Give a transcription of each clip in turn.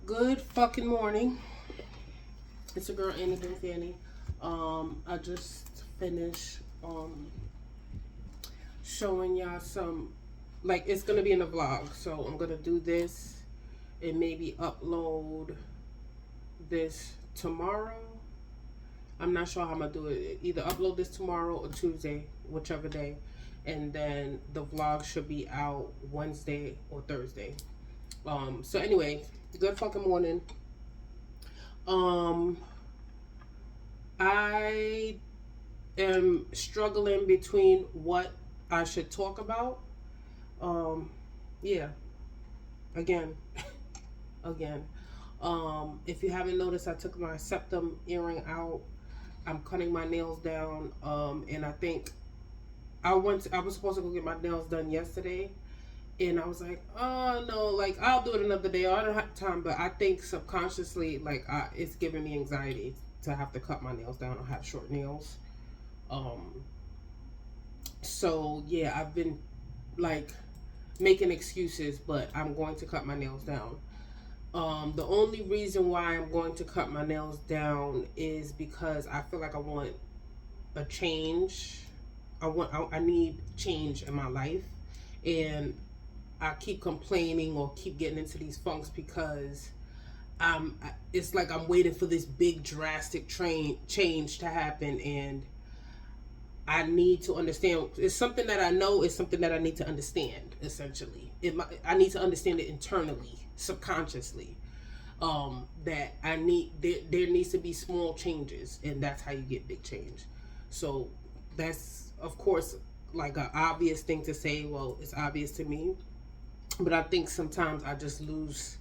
Good fucking morning. It's your girl Annie. I just finished showing y'all some, like, it's gonna be in a vlog, so I'm gonna do this and maybe upload this tomorrow. I'm not sure how I'm gonna do it. Either upload this tomorrow or Tuesday, whichever day, and then the vlog should be out Wednesday or Thursday. So anyway, good fucking morning. Um, I am struggling between what I should talk about. Um, yeah, again, again. If you haven't noticed, I took my septum earring out. I'm cutting my nails down. And I think I was supposed to go get my nails done yesterday, and I was like, oh no, like I'll do it another day. I don't have time, but I think subconsciously, like it's giving me anxiety to have to cut my nails down or have short nails. Um, so yeah, I've been like making excuses, but I'm going to cut my nails down. The only reason why I'm going to cut my nails down is because I feel like I want a change. I need change in my life, and I keep complaining or keep getting into these funks because it's like I'm waiting for this big drastic change to happen, and I need to understand. It's something that I know. It's something that I need to understand. Essentially, I need to understand it internally, subconsciously. That I need. There needs to be small changes, and that's how you get big change. So that's of course like an obvious thing to say. Well, it's obvious to me, but I think sometimes I just lose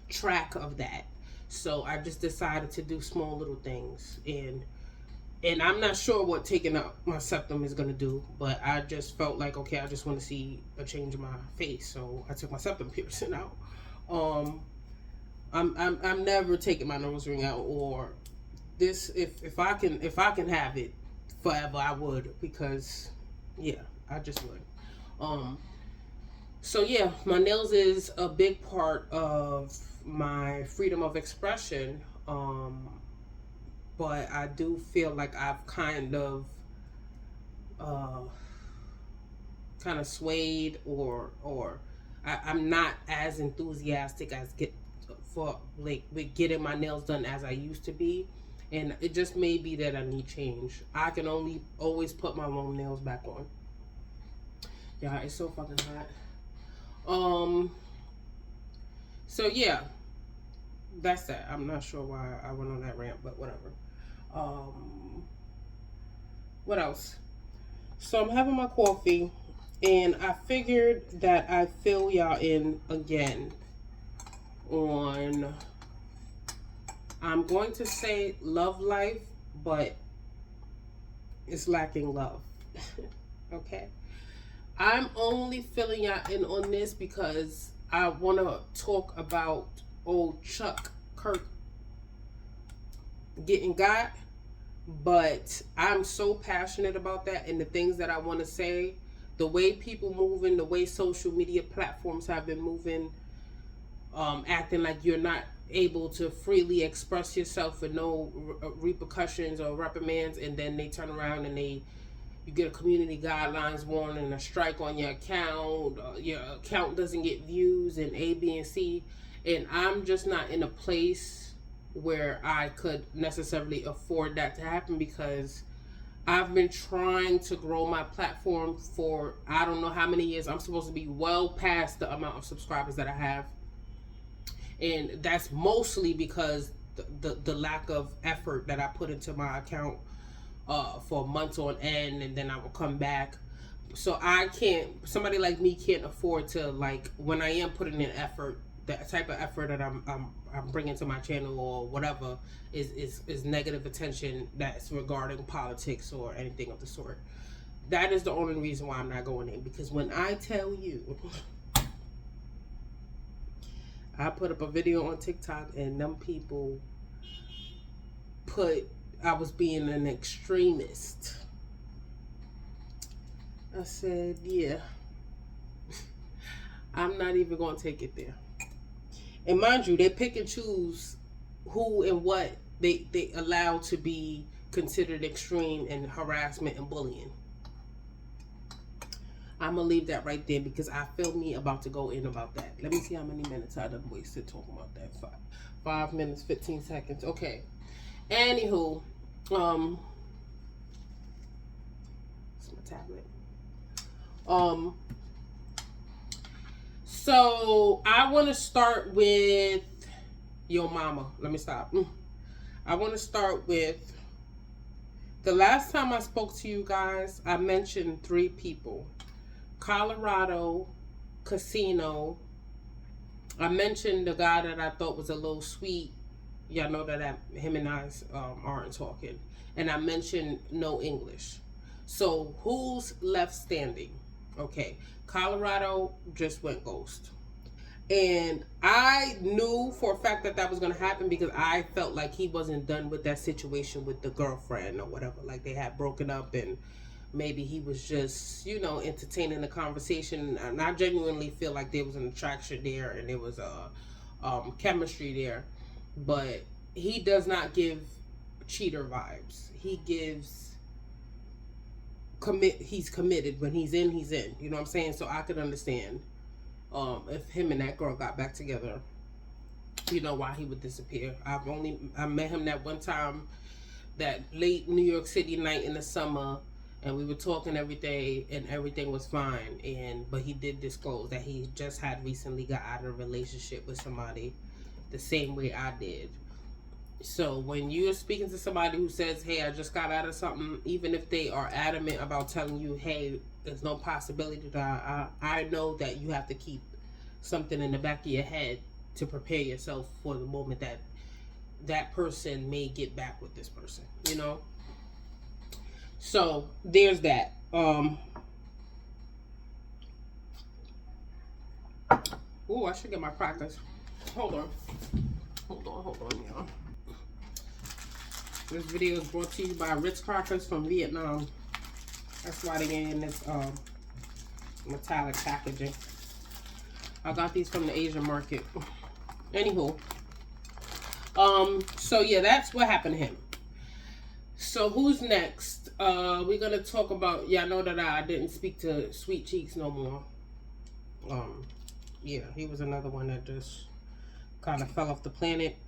track of that. So I just decided to do small little things, and I'm not sure what taking out my septum is gonna do, but I just felt like okay, I just want to see a change in my face, so I took my septum piercing out. Um, I'm never taking my nose ring out or this if I can have it forever I would because yeah I just would. Um, so yeah, my nails is a big part of my freedom of expression. But I do feel like I've uh, kind of swayed or I'm not as enthusiastic as get for like with getting my nails done as I used to be, and it just may be that I need change. I can only always put my long nails back on. Yeah, it's so fucking hot. Um, so yeah, that's that. I'm not sure why I went on that rant, but whatever. Um, what else? So I'm having my coffee, and I figured that I'd fill y'all in again on, I'm going to say love life, but it's lacking love. Okay? I'm only filling y'all in on this because I want to talk about old Chuck Kirk getting got, but I'm so passionate about that and the things that I want to say, the way people moving, the way social media platforms have been moving, acting like you're not able to freely express yourself with no repercussions or reprimands, and then they turn around and you get a community guidelines warning, a strike on your account doesn't get views, and A, B, and C, and I'm just not in a place where I could necessarily afford that to happen because I've been trying to grow my platform for I don't know how many years. I'm supposed to be well past the amount of subscribers that I have, and that's mostly because the lack of effort that I put into my account for months on end, and then I will come back. So I can't. Somebody like me can't afford to, like, when I am putting in effort, the type of effort that I'm bringing to my channel or whatever is negative attention that's regarding politics or anything of the sort. That is the only reason why I'm not going in, because when I tell you, I put up a video on TikTok and them people put I was being an extremist. I said, yeah, I'm not even going to take it there. And mind you, they pick and choose who and what they allow to be considered extreme and harassment and bullying. I'm gonna leave that right there because I feel me about to go in about that. Let me see how many minutes I done wasted talking about that. 5 minutes, 15 seconds. Okay. Anywho, it's my tablet. So I want to start with your mama. Let me stop. I want to start with the last time I spoke to you guys. I mentioned 3 people: Calarado, Casino. I mentioned the guy that I thought was a little sweet. Y'all know that him and I aren't talking. And I mentioned no English. So who's left standing? Okay, Calarado just went ghost. And I knew for a fact that that was going to happen because I felt like he wasn't done with that situation with the girlfriend or whatever. Like they had broken up and maybe he was just, entertaining the conversation. And I genuinely feel like there was an attraction there and there was a chemistry there. But he does not give cheater vibes. He gives he's committed. When he's in, he's in. You know what I'm saying? So I could understand if him and that girl got back together, why he would disappear. I met him that one time, that late New York City night in the summer, and we were talking every day and everything was fine. But he did disclose that he just had recently got out of a relationship with somebody the same way I did. So when you're speaking to somebody who says, hey, I just got out of something, even if they are adamant about telling you, hey, there's no possibility that I know that you have to keep something in the back of your head to prepare yourself for the moment that that person may get back with this person, So there's that. Oh, I should get my crackers. Hold on, y'all. This video is brought to you by Ritz Crackers from Vietnam. That's why they're in this metallic packaging. I got these from the Asian market. Anywho. So yeah, that's what happened to him. So who's next? We're gonna talk about, I know that I didn't speak to Sweet Cheeks no more. Yeah, he was another one that just kind of fell off the planet.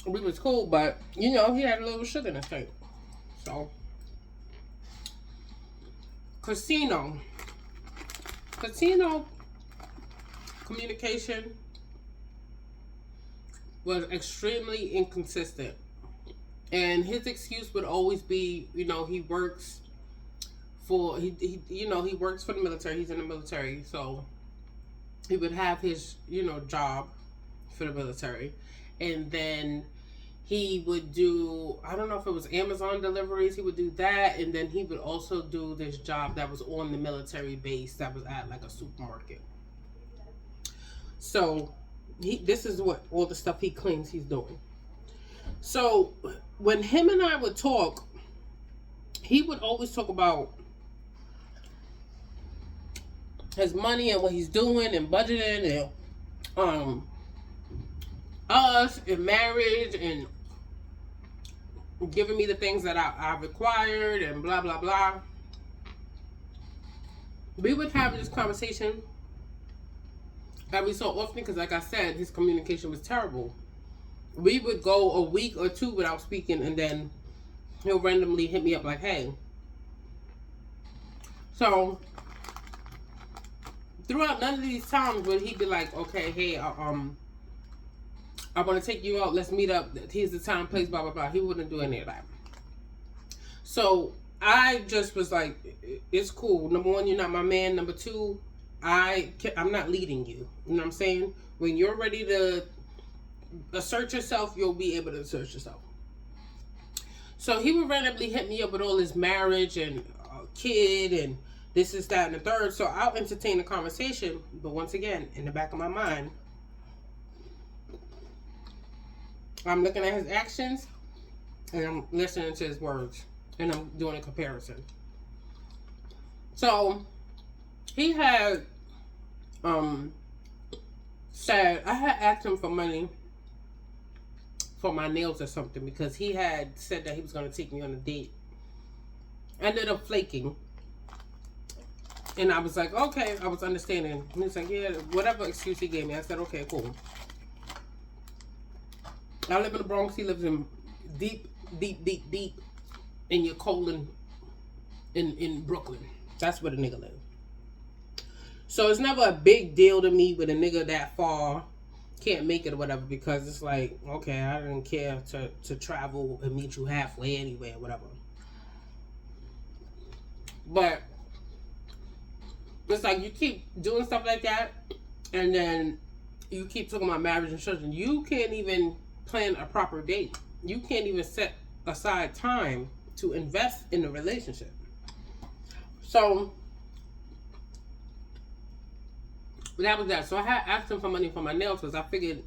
We was cool, but he had a little sugar in his tank. So Casino communication was extremely inconsistent. And his excuse would always be, he works for he works for the military. He's in the military, so he would have his job for the military, and then he would do, I don't know if it was Amazon deliveries. He would do that, and then he would also do this job that was on the military base that was at like a supermarket. So this is what all the stuff he claims he's doing. So when him and I would talk, he would always talk about his money and what he's doing and budgeting and us and marriage and giving me the things that I required and blah blah blah. We would have this conversation every so often because, like I said, his communication was terrible. We would go a week or two without speaking, and then he'll randomly hit me up like, hey. So throughout none of these times would he be like, okay, hey, I want to take you out. Let's meet up. Here's the time, place, blah, blah, blah. He wouldn't do any of that. So I just was like, it's cool. Number one, you're not my man. Number two, I'm not leading you. You know what I'm saying? When you're ready to assert yourself, you'll be able to assert yourself. So he would randomly hit me up with all his marriage and kid and this is that and the third. So I'll entertain the conversation. But once again, in the back of my mind, I'm looking at his actions and I'm listening to his words and I'm doing a comparison. So he had said I had asked him for money for my nails or something because he had said that he was going to take me on a date. I ended up flaking. And I was like, okay, I was understanding. He was like, yeah, whatever excuse he gave me. I said, okay, cool. I live in the Bronx. He lives in deep in your colon in Brooklyn. That's where the nigga lives. So it's never a big deal to me with a nigga that far can't make it or whatever, because it's like, okay, I didn't care to travel and meet you halfway anyway or whatever. But it's like you keep doing stuff like that, and then you keep talking about marriage and children. You can't even plan a proper date. You can't even set aside time to invest in the relationship. So that was that. So I had asked him for money for my nails because I figured,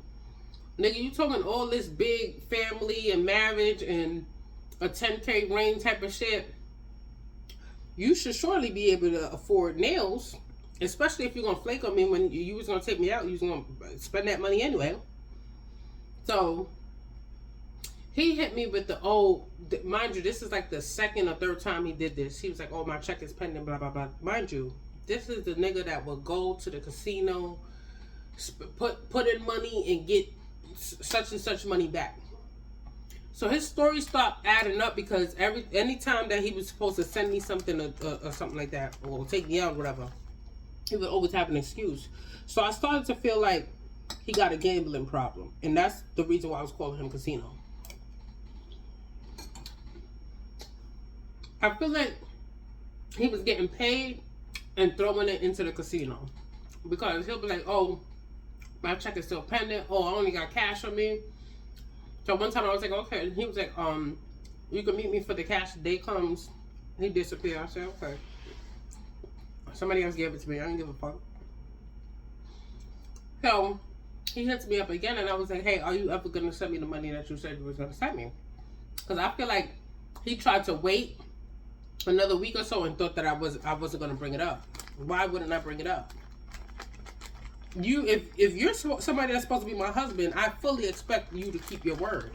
nigga, you talking all this big family and marriage and a 10K range type of shit. You should surely be able to afford nails, especially if you're going to flake on me when you was going to take me out. You was going to spend that money anyway. So he hit me with the, mind you, this is like the second or third time he did this. He was like, oh, my check is pending, blah, blah, blah. Mind you, this is the nigga that will go to the casino, put in money and get such and such money back. So his story stopped adding up because anytime that he was supposed to send me something or something like that, or take me out or whatever, he would always have an excuse. So I started to feel like he got a gambling problem. And that's the reason why I was calling him Casino. I feel like he was getting paid and throwing it into the casino. Because he'll be like, oh, my check is still pending. Oh, I only got cash on me. So one time I was like, okay. He was like, you can meet me for the cash. The day comes. He disappeared. I said, okay. Somebody else gave it to me. I didn't give a fuck. So he hits me up again, and I was like, hey, are you ever going to send me the money that you said you was going to send me? Because I feel like he tried to wait another week or so and thought that I wasn't going to bring it up. Why wouldn't I bring it up? If you're somebody that's supposed to be my husband, I fully expect you to keep your word.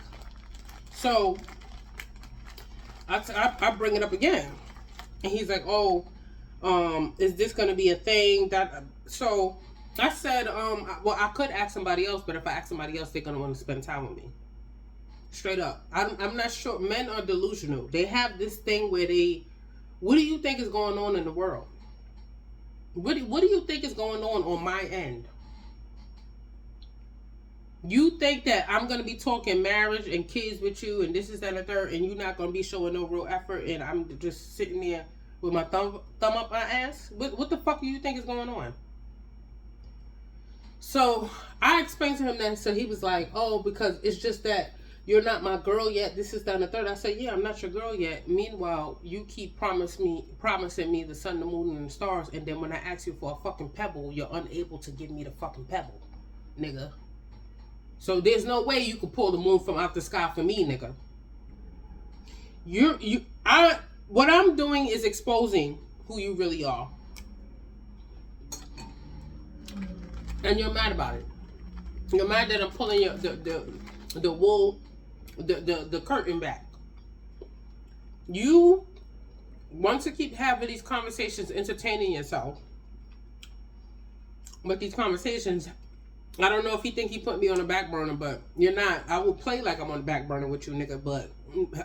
So I bring it up again, and he's like, "Oh, is this gonna be a thing?" So I said, well, I could ask somebody else, but if I ask somebody else, they're gonna want to spend time with me. Straight up, I'm not sure. Men are delusional. They have this thing where what do you think is going on in the world? What do you think is going on my end? You think that I'm going to be talking marriage and kids with you and this is that and the third, and you're not going to be showing no real effort, and I'm just sitting there with my thumb up my ass? What the fuck do you think is going on? So I explained to him that, so he was like, oh, because it's just that you're not my girl yet, this is that and the third. I said, yeah, I'm not your girl yet. Meanwhile, you keep promising me the sun, the moon, and the stars, and then when I ask you for a fucking pebble, you're unable to give me the fucking pebble, nigga. So there's no way you could pull the moon from out the sky for me, nigga. What I'm doing is exposing who you really are. And you're mad about it. You're mad that I'm pulling the wool, the curtain back. You want to keep having these conversations, entertaining yourself. But these conversations, I don't know if he think he put me on the back burner, but you're not. I will play like I'm on the back burner with you, nigga, but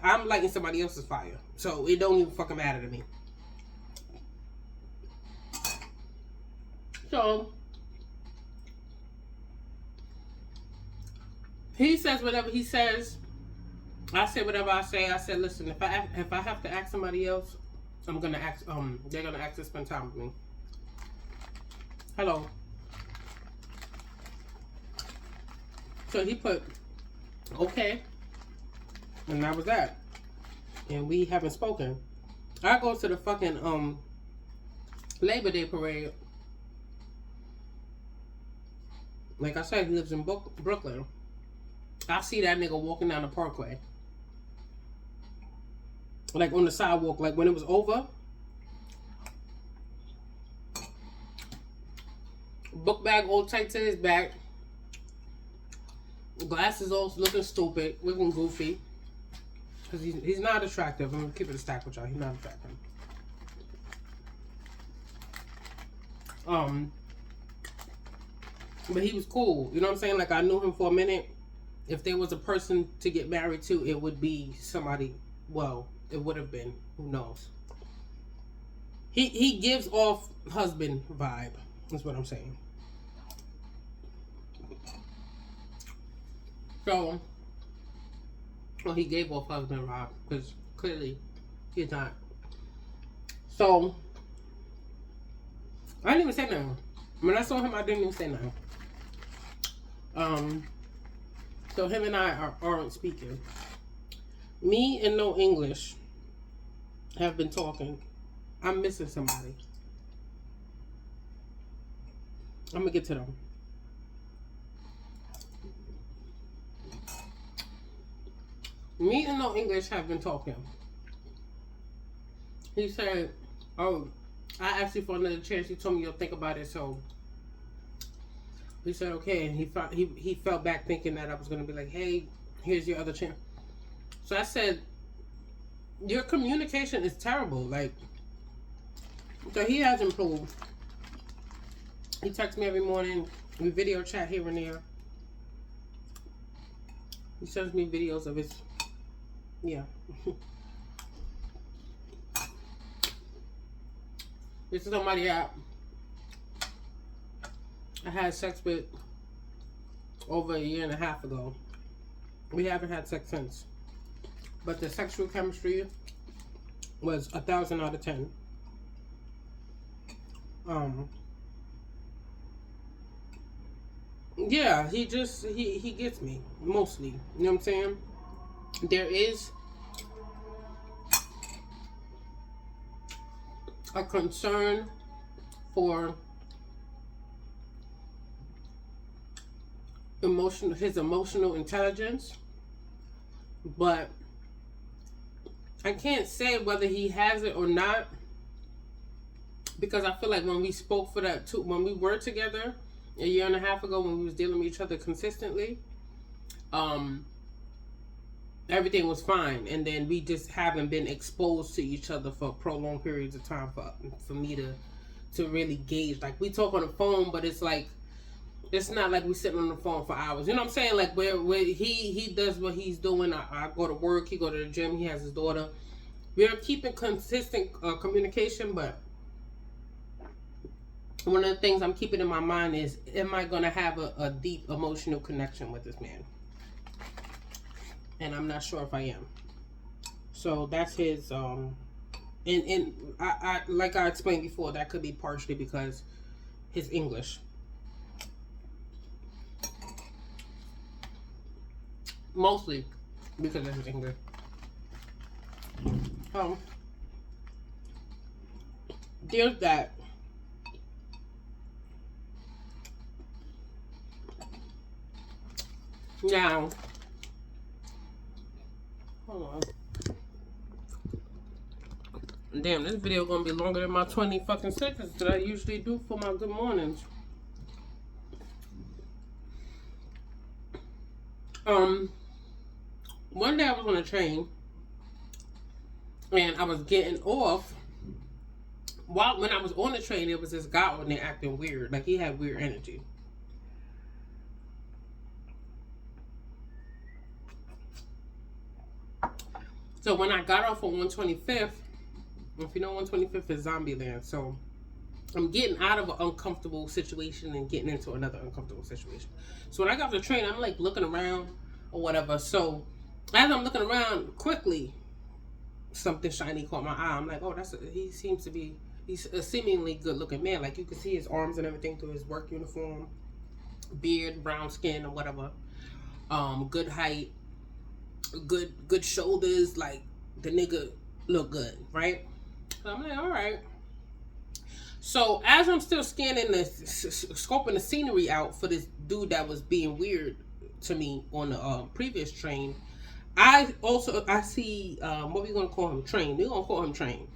I'm lighting somebody else's fire. So it don't even fucking matter to me. So he says whatever he says. I say whatever I say. I said, listen, if I have to ask somebody else, I'm gonna ask. They're gonna ask to spend time with me. Hello. So he put, okay, and that was that. And we haven't spoken. I go to the fucking Labor Day parade. Like I said, he lives in Brooklyn. I see that nigga walking down the parkway. Like on the sidewalk, like when it was over. Book bag all tight to his back. Glasses all looking stupid, looking goofy. Because he's not attractive. I'm going to keep it a stack with y'all. He's not attractive. But he was cool. You know what I'm saying? Like, I knew him for a minute. If there was a person to get married to, it would be somebody. Well, it would have been. Who knows? He gives off husband vibe. That's what I'm saying. So, well, he gave off husband vibe because clearly he's not. So, I didn't even say nothing. When I saw him, I didn't even say nothing. So him and I aren't speaking. Me and no English have been talking. I'm missing somebody. I'm gonna get to them. Me and no English have been talking. He said, "Oh, I asked you for another chance. You told me you'll think about it." So he said, "Okay," and he fell back thinking that I was gonna be like, "Hey, here's your other chance." So I said, "Your communication is terrible." Like, so he has improved. He texts me every morning. We video chat here and there. He sends me videos of his, yeah. This is somebody I had sex with over a year and a half ago. We haven't had sex since. But the sexual chemistry was 1,000 out of 10. Yeah, he gets me mostly. You know what I'm saying? There is a concern for his emotional intelligence, but I can't say whether he has it or not, because I feel like when we spoke for that too, when we were together a year and a half ago, when we was dealing with each other consistently, everything was fine, and then we just haven't been exposed to each other for prolonged periods of time for me to really gauge. Like, we talk on the phone, but it's like, it's not like we sitting on the phone for hours. You know what I'm saying? Like, where he does what he's doing. I go to work. He go to the gym. He has his daughter. We're keeping consistent communication, but one of the things I'm keeping in my mind is, am I going to have a deep emotional connection with this man? And I'm not sure if I am. So that's his, and I like I explained before, that could be partially because his English. Mostly because of his English. There's that. Now, hold on. Damn, this video gonna be longer than my 20 fucking seconds that I usually do for my good mornings. One day I was on a train and I was getting off. When I was on the train, there was this guy on there acting weird. Like, he had weird energy. So when I got off on 125th, if you know, 125th is Zombie Land. So I'm getting out of an uncomfortable situation and getting into another uncomfortable situation. So when I got off the train, I'm like looking around or whatever. So as I'm looking around, quickly something shiny caught my eye. I'm like, oh, he's a seemingly good looking man. Like, you can see his arms and everything through his work uniform, beard, brown skin or whatever. Good height, good shoulders. Like, the nigga look good, right? So I'm like, all right. So as I'm still scanning scoping the scenery out for this dude that was being weird to me on the previous train, I see, what we gonna call him? Train. We're gonna call him Train.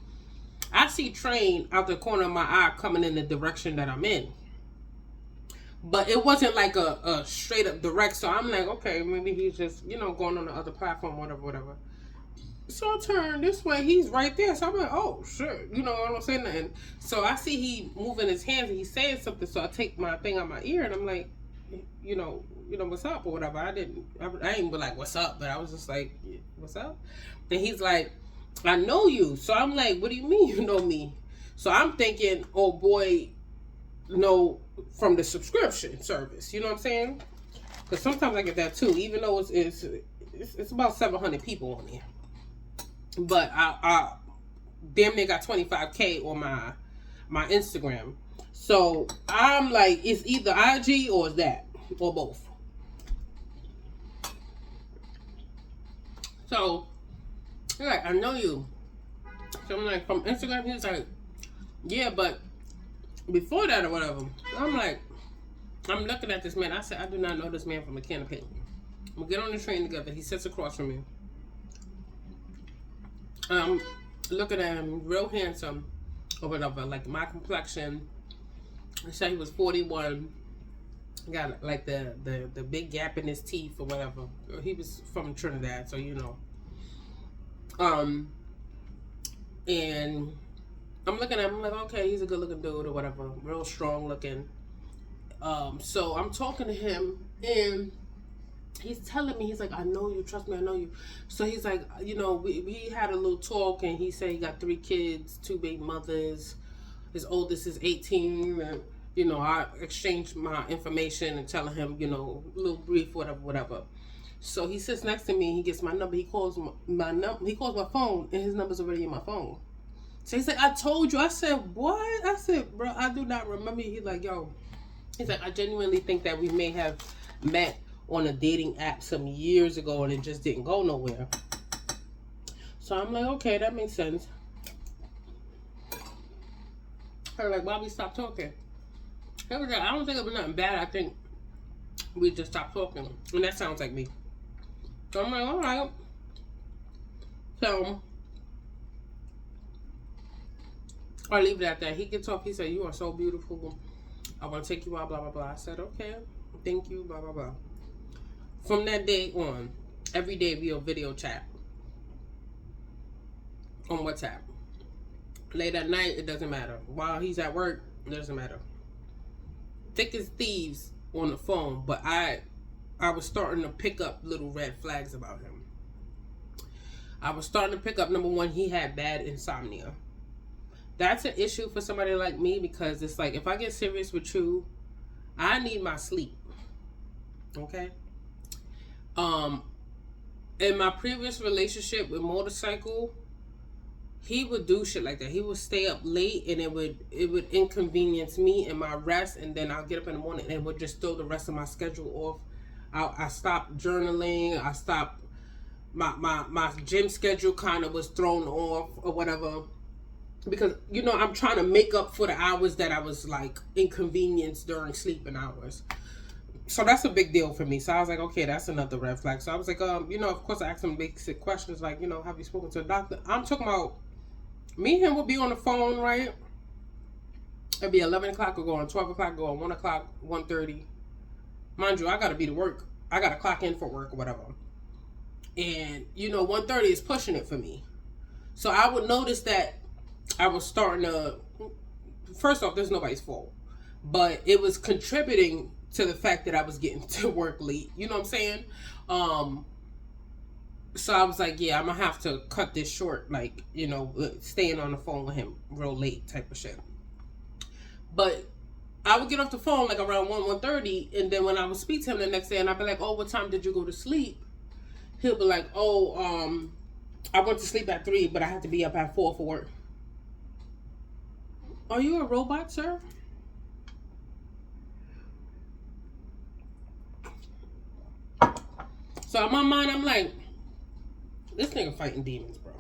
I see Train out the corner of my eye coming in the direction that I'm in. But it wasn't like a straight up direct. So I'm like, okay, maybe he's just, going on the other platform, whatever, whatever. So I turn this way, he's right there. So I'm like, oh, sure. I don't say nothing. So I see he moving his hands and he's saying something. So I take my thing out my ear and I'm like, what's up or whatever. I ain't be like, what's up? But I was just like, what's up? And he's like, I know you. So I'm like, what do you mean you know me? So I'm thinking, oh boy, from the subscription service. You know what I'm saying? Because sometimes I get that too, even though it's about 700 people on there. But I damn near got 25K on my Instagram. So I'm like, it's either IG or it's that or both. So he's like, I know you. So I'm like, from Instagram. He was like, yeah, but before that or whatever. I'm like, I'm looking at this man. I said, I do not know this man from a can of paint. We'll get on the train together. He sits across from me. Looking at him, real handsome or whatever, like my complexion. I said he was 41. Got like the big gap in his teeth or whatever. He was from Trinidad, so and I'm looking at him, I'm like, okay, he's a good looking dude or whatever, real strong looking. So I'm talking to him and he's telling me, he's like, I know you, trust me, I know you. So he's like, we had a little talk and he said he got 3 kids, 2 baby mothers. His oldest is 18 and I exchanged my information and telling him, a little brief, whatever. So he sits next to me, he gets my number, he calls my number, he calls my phone and his number's already in my phone. So he's like, I told you. I said, what? I said, bro, I do not remember. He's like, yo, he's like, I genuinely think that we may have met on a dating app some years ago and it just didn't go nowhere. So I'm like, okay, that makes sense. Her like, why we stopped talking? I don't think it was nothing bad. I think we just stopped talking. And that sounds like me. So I'm like, all right. So I leave it at that. He gets off. He said, you are so beautiful. I want to take you out, blah, blah, blah. I said, okay. Thank you, blah, blah, blah. From that day on, every day we'll video chat on WhatsApp. Late at night, it doesn't matter. While he's at work, it doesn't matter. Thick as thieves on the phone, but I was starting to pick up little red flags about him. I was starting to pick up, number one, he had bad insomnia. That's an issue for somebody like me because it's like, if I get serious with you, I need my sleep. Okay? In my previous relationship with Motorcycle, he would do shit like that. He would stay up late and it would inconvenience me and my rest, and then I'll get up in the morning and it would just throw the rest of my schedule off. I stopped journaling. I stopped my gym schedule kind of was thrown off or whatever. Because, I'm trying to make up for the hours that I was like inconvenienced during sleeping hours. So that's a big deal for me. So I was like, okay, that's another red flag. So I was like, of course I asked him basic questions like, have you spoken to a doctor? I'm talking about me and him will be on the phone, right? It'll be 11 o'clock or go on, 12 o'clock go on, 1 o'clock, 1:30. Mind you, I got to be to work. I got to clock in for work or whatever. And, 1:30 is pushing it for me. So I would notice that I was starting to, first off, there's nobody's fault. But it was contributing to the fact that I was getting to work late. You know what I'm saying? So I was like, yeah, I'm going to have to cut this short. Like, staying on the phone with him real late type of shit. But I would get off the phone like around 1:30. And then when I would speak to him the next day and I'd be like, oh, what time did you go to sleep? He'll be like, oh, I went to sleep at 3, but I had to be up at 4 for work. Are you a robot, sir? So in my mind, I'm like, this nigga fighting demons, bro.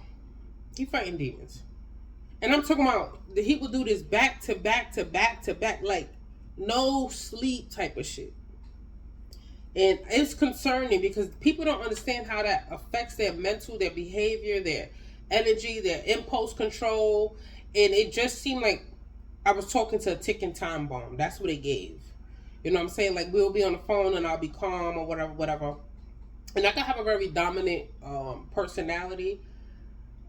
He fighting demons. And I'm talking about, he will do this back to back to back to back, like no sleep type of shit. And it's concerning because people don't understand how that affects their mental, their behavior, their energy, their impulse control. And it just seemed like I was talking to a ticking time bomb. That's what it gave. You know what I'm saying? Like, we'll be on the phone and I'll be calm or whatever, whatever. And I can have a very dominant personality.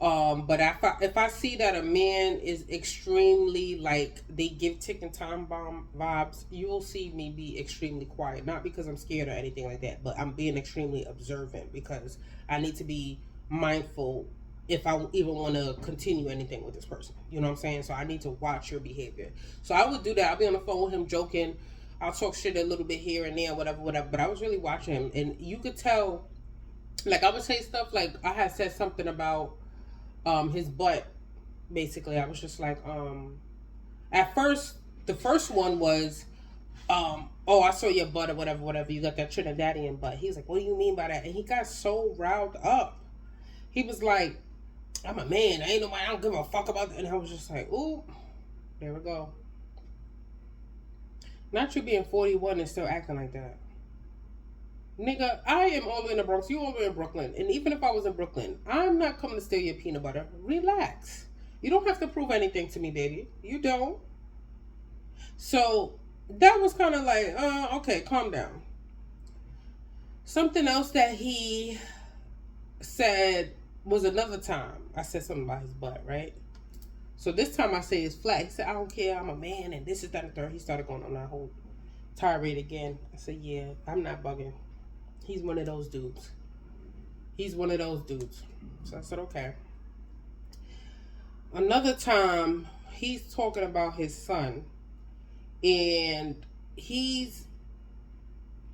But if I see that a man is extremely, like, they give ticking time bomb vibes, you will see me be extremely quiet. Not because I'm scared or anything like that, but I'm being extremely observant because I need to be mindful if I even want to continue anything with this person. You know what I'm saying? So I need to watch your behavior. So I would do that. I'll be on the phone with him joking. I'll talk shit a little bit here and there, whatever, whatever. But I was really watching him, and you could tell. Like, I would say stuff like I had said something about his butt. Basically, I was just like, at first, the first one was, oh, I saw your butt or whatever, whatever. You got that Trinidadian butt. He was like, what do you mean by that? And he got so riled up. He was like, I'm a man. I ain't nobody. I don't give a fuck about that. And I was just like, ooh, there we go. Not you being 41 and still acting like that. Nigga, I am all the way in the Bronx. You all the way in Brooklyn. And even if I was in Brooklyn, I'm not coming to steal your peanut butter. Relax. You don't have to prove anything to me, baby. You don't. So that was kind of like, okay, calm down. Something else that he said was another time. I said something about his butt, right? So this time I say it's flat. He said, I don't care. I'm a man and this is that and third. He started going on that whole tirade again. I said, yeah, I'm not bugging. He's one of those dudes. He's one of those dudes. So I said, okay. Another time, he's talking about his son. And he's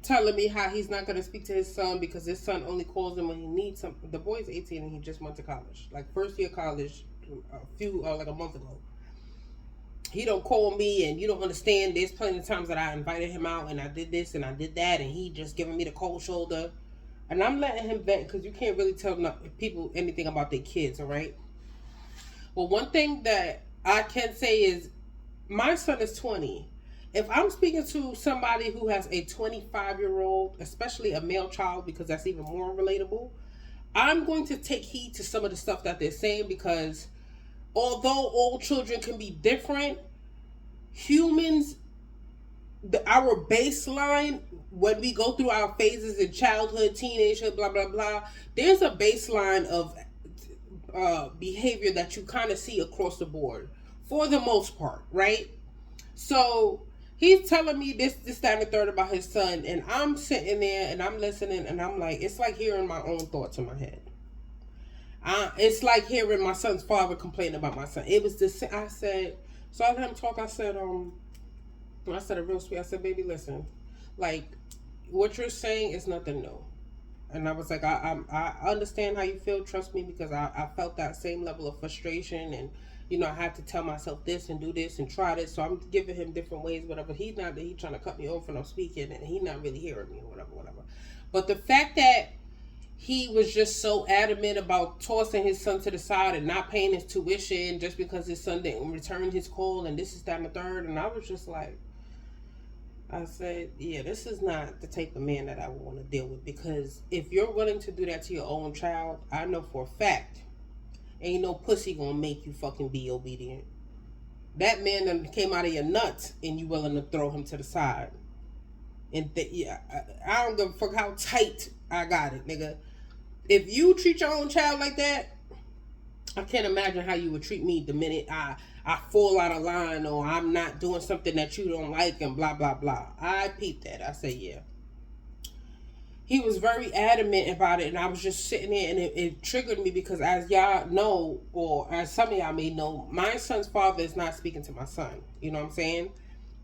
telling me how he's not going to speak to his son because his son only calls him when he needs something. The boy's 18 and he just went to college. Like, first year college, like a month ago. He don't call me, and you don't understand. There's plenty of times that I invited him out and I did this and I did that, and he just giving me the cold shoulder. And I'm letting him vent because you can't really tell people anything about their kids, all right? Well, one thing that I can say is my son is 20. If I'm speaking to somebody who has a 25-year-old, especially a male child, because that's even more relatable, I'm going to take heed to some of the stuff that they're saying because although all children can be different, humans, our baseline, when we go through our phases in childhood, teenagehood, blah, blah, blah, there's a baseline of behavior that you kind of see across the board for the most part, right? So he's telling me this, that, and the third about his son, and I'm sitting there and I'm listening, and I'm like, it's like hearing my own thoughts in my head. It's like hearing my son's father complain about my son. It was this. I said, so I let him talk. I said it real sweet. I said, baby, listen, like, what you're saying is nothing new. And I was like, I understand how you feel. Trust me, because I felt that same level of frustration, and I had to tell myself this and do this and try this. So I'm giving him different ways, whatever. He's trying to cut me off when I'm speaking, and he's not really hearing me, whatever, whatever. But the fact that he was just so adamant about tossing his son to the side and not paying his tuition just because his son didn't return his call and this is that and the third. And I was just like, I said, yeah, this is not the type of man that I would want to deal with, because if you're willing to do that to your own child, I know for a fact ain't no pussy gonna make you fucking be obedient. That man done came out of your nuts and you willing to throw him to the side. And I don't give a fuck how tight I got it, nigga. If you treat your own child like that, I can't imagine how you would treat me the minute I fall out of line or I'm not doing something that you don't like and blah, blah, blah. I peeped that. I say, yeah. He was very adamant about it, and I was just sitting there, and it triggered me because, as y'all know, or as some of y'all may know, my son's father is not speaking to my son. You know what I'm saying?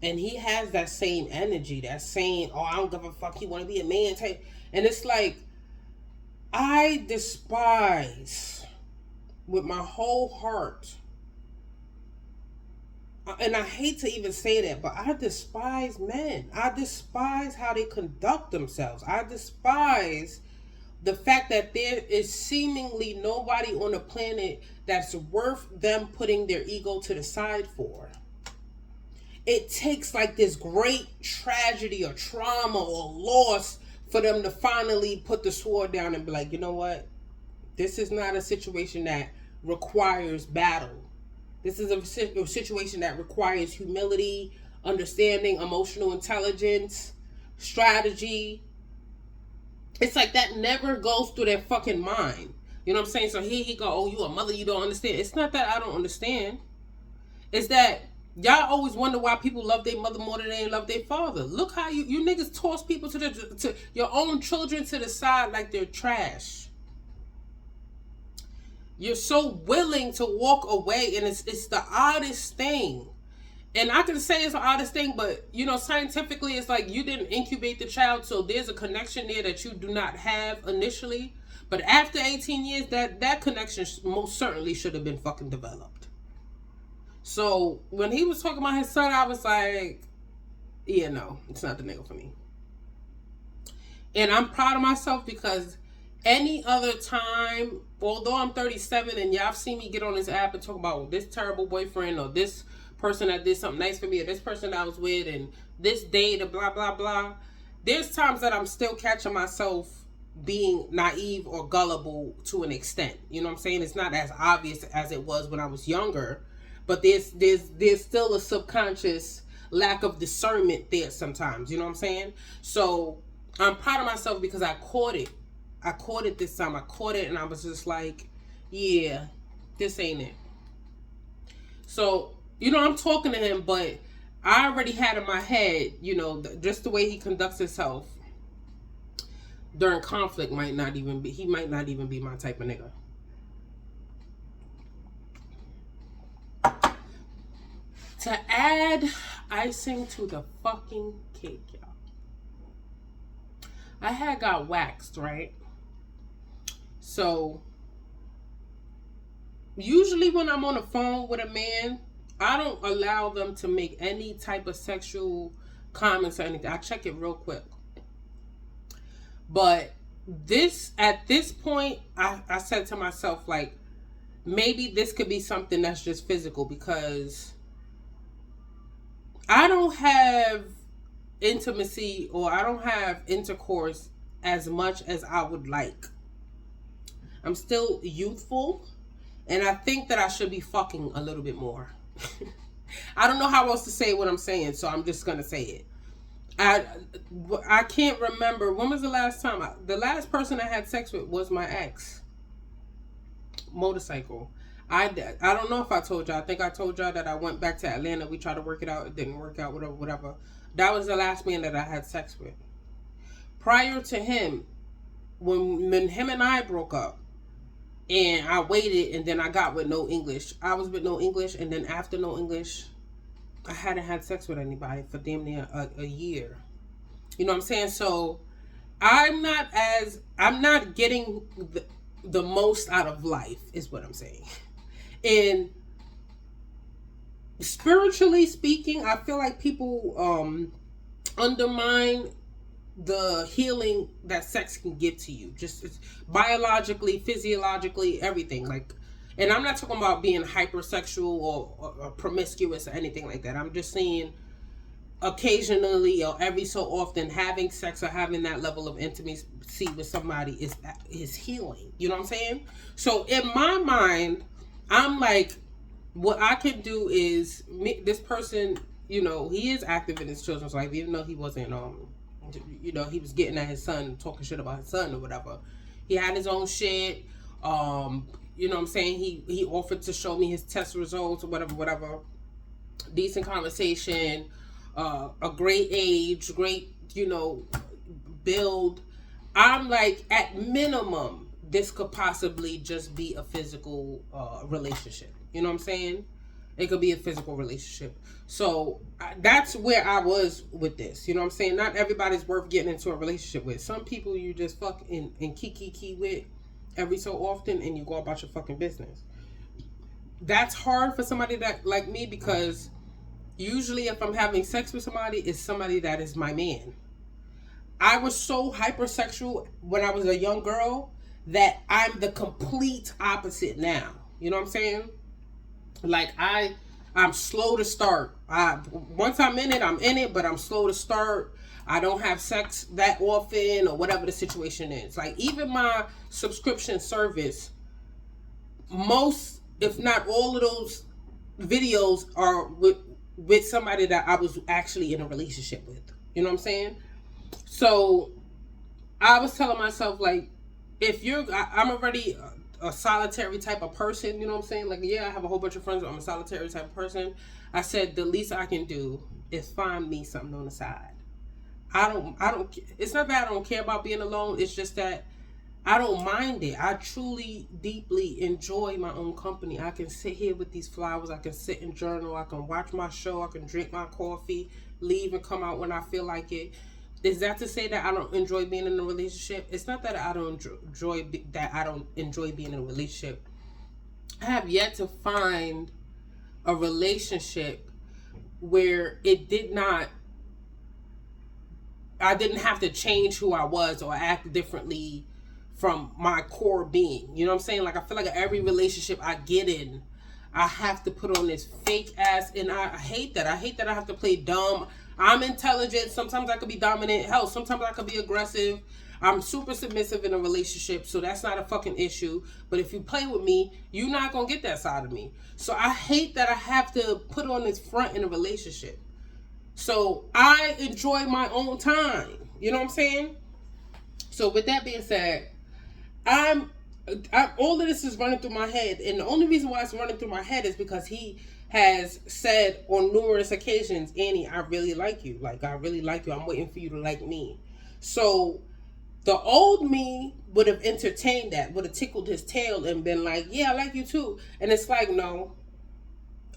And he has that same energy, that same, oh, I don't give a fuck, he want to be a man type. And it's like, I despise with my whole heart, and I hate to even say that, but I despise men. I despise how they conduct themselves. I despise the fact that there is seemingly nobody on the planet that's worth them putting their ego to the side for. It takes like this great tragedy or trauma or loss for them to finally put the sword down and be like, you know what? This is not a situation that requires battle. This is a situation that requires humility, understanding, emotional intelligence, strategy. It's like that never goes through their fucking mind. You know what I'm saying? So here he go, oh, you a mother, you don't understand. It's not that I don't understand. It's that y'all always wonder why people love their mother more than they love their father. Look how you niggas toss people to your own children to the side like they're trash. You're so willing to walk away, and it's the oddest thing. And I can say it's the oddest thing, but you know, scientifically, it's like you didn't incubate the child, so there's a connection there that you do not have initially. But after 18 years, that connection most certainly should have been fucking developed. So when he was talking about his son, I was like, yeah, no, it's not the nigga for me. And I'm proud of myself because any other time, although I'm 37 and y'all seen me get on this app and talk about this terrible boyfriend or this person that did something nice for me or this person that I was with and this date or blah blah blah, there's times that I'm still catching myself being naive or gullible to an extent. You know what I'm saying? It's not as obvious as it was when I was younger, but there's still a subconscious lack of discernment there sometimes. You know what I'm saying? So I'm proud of myself because I caught it. I caught it this time. I caught it and I was just like, yeah, this ain't it. So, you know, I'm talking to him, but I already had in my head, you know, just the way he conducts himself during conflict he might not even be my type of nigga. To add icing to the fucking cake, y'all, I had got waxed, right? So usually when I'm on the phone with a man, I don't allow them to make any type of sexual comments or anything. I check it real quick. But at this point, I said to myself, like, maybe this could be something that's just physical because I don't have intimacy or I don't have intercourse as much as I would like. I'm still youthful and I think that I should be fucking a little bit more. I don't know how else to say what I'm saying, so I'm just going to say it. I can't remember when was the last time the last person I had sex with was my ex. Motorcycle. I don't know if I told y'all. I think I told y'all that I went back to Atlanta. We tried to work it out. It didn't work out. Whatever. That was the last man that I had sex with. Prior to him, when him and I broke up, and I waited, and then I got with no English. I was with no English, and then after no English, I hadn't had sex with anybody for damn near a year. You know what I'm saying? So I'm not getting the most out of life is what I'm saying. And spiritually speaking, I feel like people undermine the healing that sex can give to you. Just biologically, physiologically, everything. Like, and I'm not talking about being hypersexual or promiscuous or anything like that. I'm just saying occasionally or every so often having sex or having that level of intimacy with somebody is healing. You know what I'm saying? So in my mind, I'm like, what I can do is this person, you know, he is active in his children's life, even though he wasn't, you know, he was getting at his son, talking shit about his son or whatever. He had his own shit. You know what I'm saying? He offered to show me his test results or whatever. Decent conversation, a great age, great, you know, build. I'm like, at minimum, this could possibly just be a physical relationship. You know what I'm saying? It could be a physical relationship. So that's where I was with this. You know what I'm saying? Not everybody's worth getting into a relationship with. Some people you just fuck and kiki with every so often and you go about your fucking business. That's hard for somebody that like me because usually if I'm having sex with somebody, it's somebody that is my man. I was so hypersexual when I was a young girl that I'm the complete opposite now. You know what I'm saying? Like I'm slow to start. Once I'm in it, but I'm slow to start. I don't have sex that often or whatever the situation is. Like even my subscription service, most, if not all of those videos are with with somebody that I was actually in a relationship with. You know what I'm saying? So I was telling myself, like, if I'm already a solitary type of person, you know what I'm saying? Like, yeah, I have a whole bunch of friends, but I'm a solitary type of person. I said, the least I can do is find me something on the side. It's not that I don't care about being alone. It's just that I don't mind it. I truly, deeply enjoy my own company. I can sit here with these flowers. I can sit and journal. I can watch my show. I can drink my coffee, leave and come out when I feel like it. Is that to say that I don't enjoy being in a relationship? It's not that I don't enjoy being in a relationship. I have yet to find a relationship where I didn't have to change who I was or act differently from my core being. You know what I'm saying? Like, I feel like every relationship I get in, I have to put on this fake ass, and I hate that. I hate that I have to play dumb. I'm intelligent. Sometimes I could be dominant. Hell, sometimes I could be aggressive. I'm super submissive in a relationship, so that's not a fucking issue. But if you play with me, you're not gonna get that side of me. So I hate that I have to put on this front in a relationship. So I enjoy my own time. You know what I'm saying? So with that being said, all of this is running through my head, and the only reason why it's running through my head is because he has said on numerous occasions, Annie, I really like you. Like, I really like you. I'm waiting for you to like me. So the old me would have entertained that, would have tickled his tail and been like, yeah, I like you too. And it's like, no,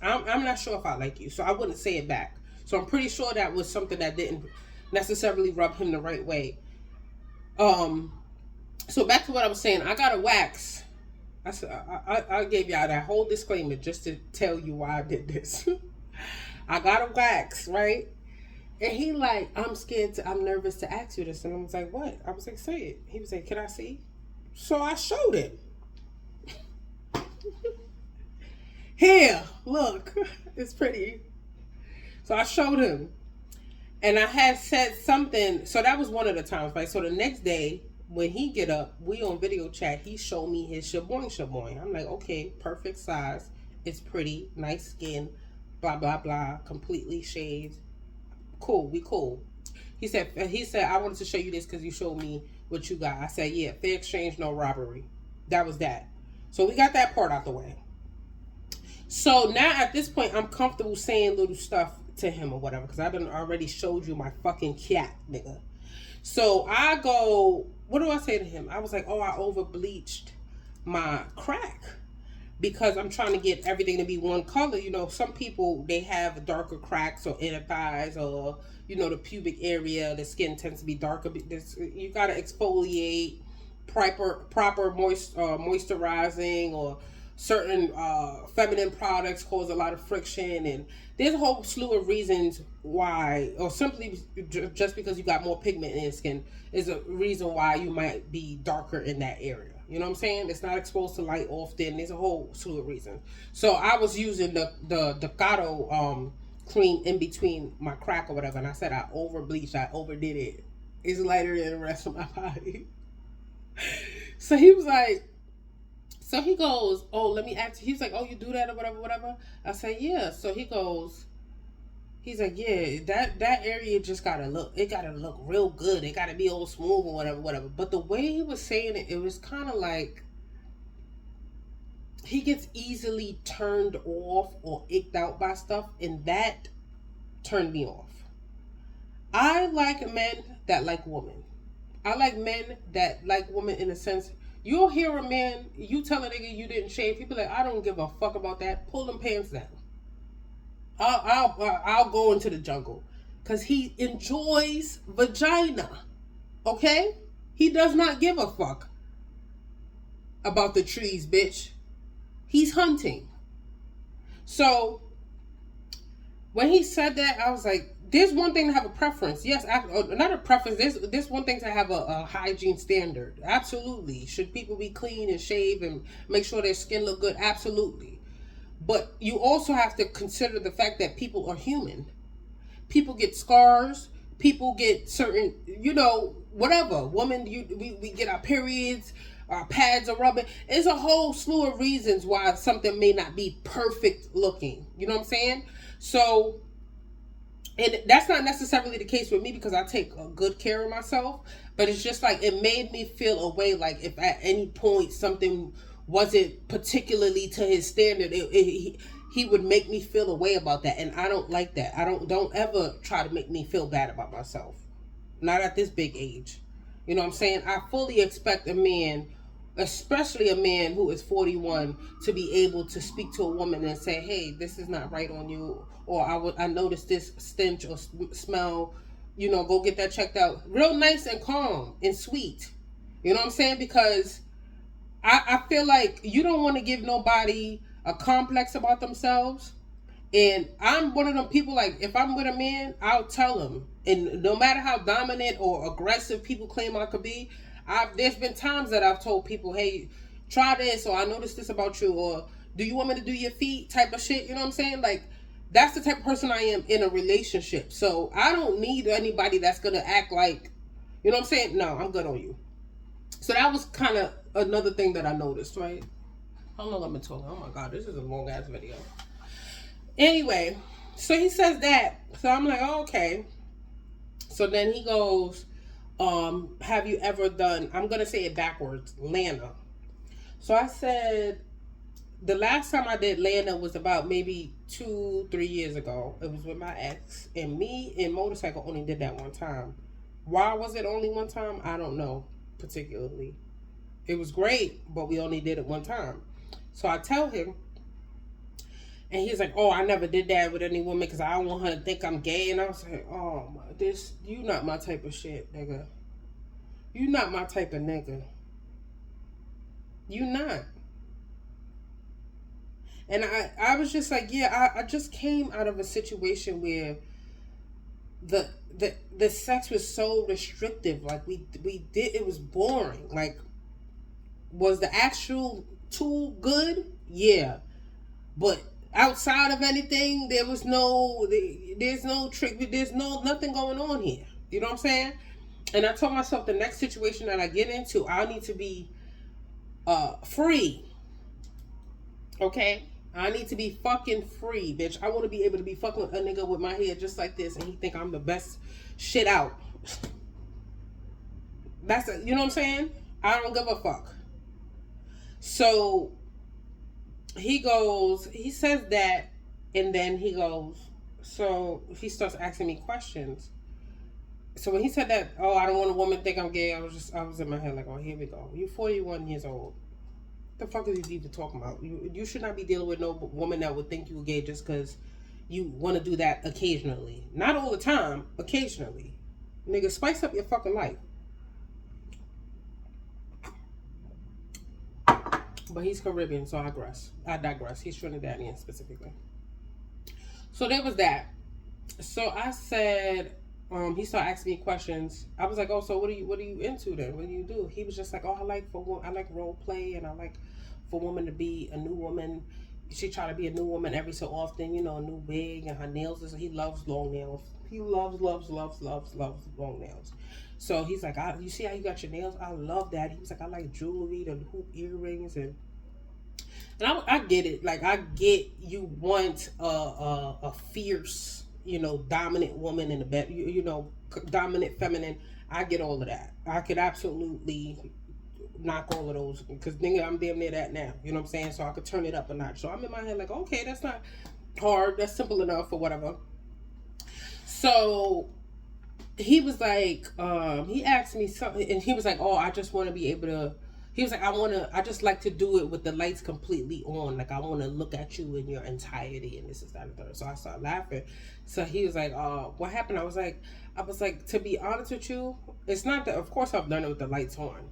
I'm not sure if I like you. So I wouldn't say it back. So I'm pretty sure that was something that didn't necessarily rub him the right way. So back to what I was saying. I got a wax. I gave y'all that whole disclaimer just to tell you why I did this. I got a wax, right? And he like, I'm nervous to ask you this. And I was like, what? I was like, say it. He was like, can I see? So I showed him. Here, look. It's pretty. So I showed him. And I had said something. So that was one of the times, right? So the next day, when he get up, we on video chat, he showed me his shaboing. I'm like, okay, perfect size. It's pretty, nice skin, blah, blah, blah, completely shaved. Cool, we cool. He said, I wanted to show you this because you showed me what you got. I said, yeah, fair exchange, no robbery. That was that. So we got that part out the way. So now at this point, I'm comfortable saying little stuff to him or whatever, because I done already showed you my fucking cat, nigga. So I go, what do I say to him? I was like, oh, I over bleached my crack because I'm trying to get everything to be one color. You know, some people, they have darker cracks or inner thighs, or, you know, the pubic area, the skin tends to be darker. You got to exfoliate, proper moisturizing, or certain feminine products cause a lot of friction, and there's a whole slew of reasons why, or simply just because you got more pigment in your skin is a reason why you might be darker in that area. You know what I'm saying? It's not exposed to light often. There's a whole slew of reasons. So I was using the Ducato cream in between my crack or whatever, and I said I over bleached, I overdid it. It's lighter than the rest of my body. So he was like, so he goes, oh, let me ask you. He's like, oh, you do that or whatever. I say, yeah. So he's like, yeah, that area just gotta look real good. It gotta be all smooth or whatever. But the way he was saying it, it was kind of like he gets easily turned off or icked out by stuff, and that turned me off. I like men that like women. I like men that like women in a sense. You'll hear a man, you tell a nigga you didn't shave, he be like, I don't give a fuck about that. Pull them pants down. I'll go into the jungle. Because he enjoys vagina. Okay? He does not give a fuck about the trees, bitch. He's hunting. So, when he said that, I was like, there's one thing to have a preference. Yes, not a preference. There's one thing to have a hygiene standard. Absolutely. Should people be clean and shave and make sure their skin look good? Absolutely. But you also have to consider the fact that people are human. People get scars. People get certain, you know, whatever. Women, we get our periods. Our pads are rubbing. There's a whole slew of reasons why something may not be perfect looking. You know what I'm saying? So And that's not necessarily the case with me because I take a good care of myself, but it's just like it made me feel a way, like if at any point something wasn't particularly to his standard, he would make me feel a way about that, and I don't like that. I don't ever try to make me feel bad about myself, not at this big age. You know what I'm saying? I fully expect a man, especially a man who is 41, to be able to speak to a woman and say, "Hey, this is not right on you," or I noticed this stench or smell. You know, go get that checked out. Real nice and calm and sweet. You know what I'm saying? Because I feel like you don't want to give nobody a complex about themselves. And I'm one of them people, like, if I'm with a man, I'll tell him. And no matter how dominant or aggressive people claim I could be, there's been times that I've told people, hey, try this, or I noticed this about you, or do you want me to do your feet type of shit. You know what I'm saying? Like, that's the type of person I am in a relationship. So I don't need anybody that's going to act like, you know what I'm saying? No, I'm good on you. So that was kind of another thing that I noticed, right? How long I've been talking? Oh my God, this is a long ass video. Anyway, so he says that. So I'm like, oh, okay. So then he goes, have you ever done, I'm going to say it backwards, Lana. So I said, the last time I did Lana was about maybe 2-3 years ago. It was with my ex. And me and Motorcycle only did that one time. Why was it only one time? I don't know particularly. It was great, but we only did it one time. So I tell him, and he's like, "Oh, I never did that with any woman because I don't want her to think I'm gay." And I was like, "Oh my, you not my type of shit, nigga. You not my type of nigga. You not." And I was just like, yeah, I just came out of a situation where the sex was so restrictive. Like we did, it was boring. Like, was the actual tool good? Yeah, but outside of anything, there's no trick, there's nothing going on here. You know what I'm saying? And I told myself the next situation that I get into, I need to be free. Okay? I need to be fucking free, bitch. I want to be able to be fucking a nigga with my hair just like this and he think I'm the best shit out. You know what I'm saying? I don't give a fuck. So he says that, and then he goes, so he starts asking me questions. So when he said that, oh, I don't want a woman to think I'm gay, I was in my head like, oh, here we go. You're 41 years old. What the fuck is you even talking about? You should not be dealing with no woman that would think you gay just because you want to do that occasionally. Not all the time, occasionally. Nigga, spice up your fucking life. But he's Caribbean, so I digress. He's Trinidadian specifically. So there was that. So I said, he started asking me questions. I was like, oh, so what are you into then? What do you do? He was just like, oh, I like role play, and I like for woman to be a new woman. She try to be a new woman every so often, you know, a new wig, and her nails. He loves long nails. He loves long nails. So he's like, you see how you got your nails? I love that. He was like, I like jewelry, the hoop earrings, and I get it. Like, I get you want a fierce, you know, dominant woman in the bed, you know, dominant feminine. I get all of that. I could absolutely knock all of those because nigga, I'm damn near that now. You know what I'm saying? So I could turn it up a notch. So I'm in my head like, okay, that's not hard. That's simple enough or whatever. So he was like, he asked me something, and he was like, oh, I just want to be able to. He was like, I just like to do it with the lights completely on. Like, I want to look at you in your entirety, and this is that and that. So I started laughing. So he was like, what happened? I was like, to be honest with you, it's not that, of course I've done it with the lights on,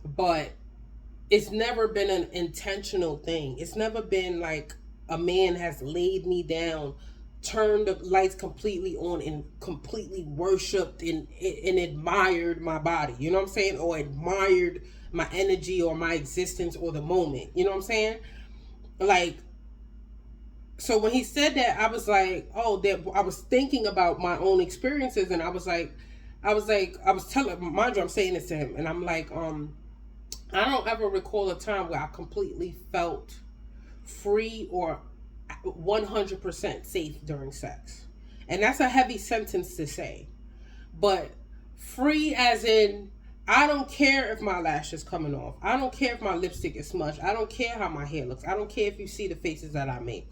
but it's never been an intentional thing. It's never been like a man has laid me down, turned the lights completely on, and completely worshipped and admired my body. You know what I'm saying? Or admired my energy or my existence or the moment. You know what I'm saying? Like, so when he said that, I was like, oh, that I was thinking about my own experiences, and I was telling, mind you, I'm saying this to him, and I'm like, I don't ever recall a time where I completely felt free or 100% safe during sex. And that's a heavy sentence to say. But free as in, I don't care if my lash is coming off. I don't care if my lipstick is smudged. I don't care how my hair looks. I don't care if you see the faces that I make.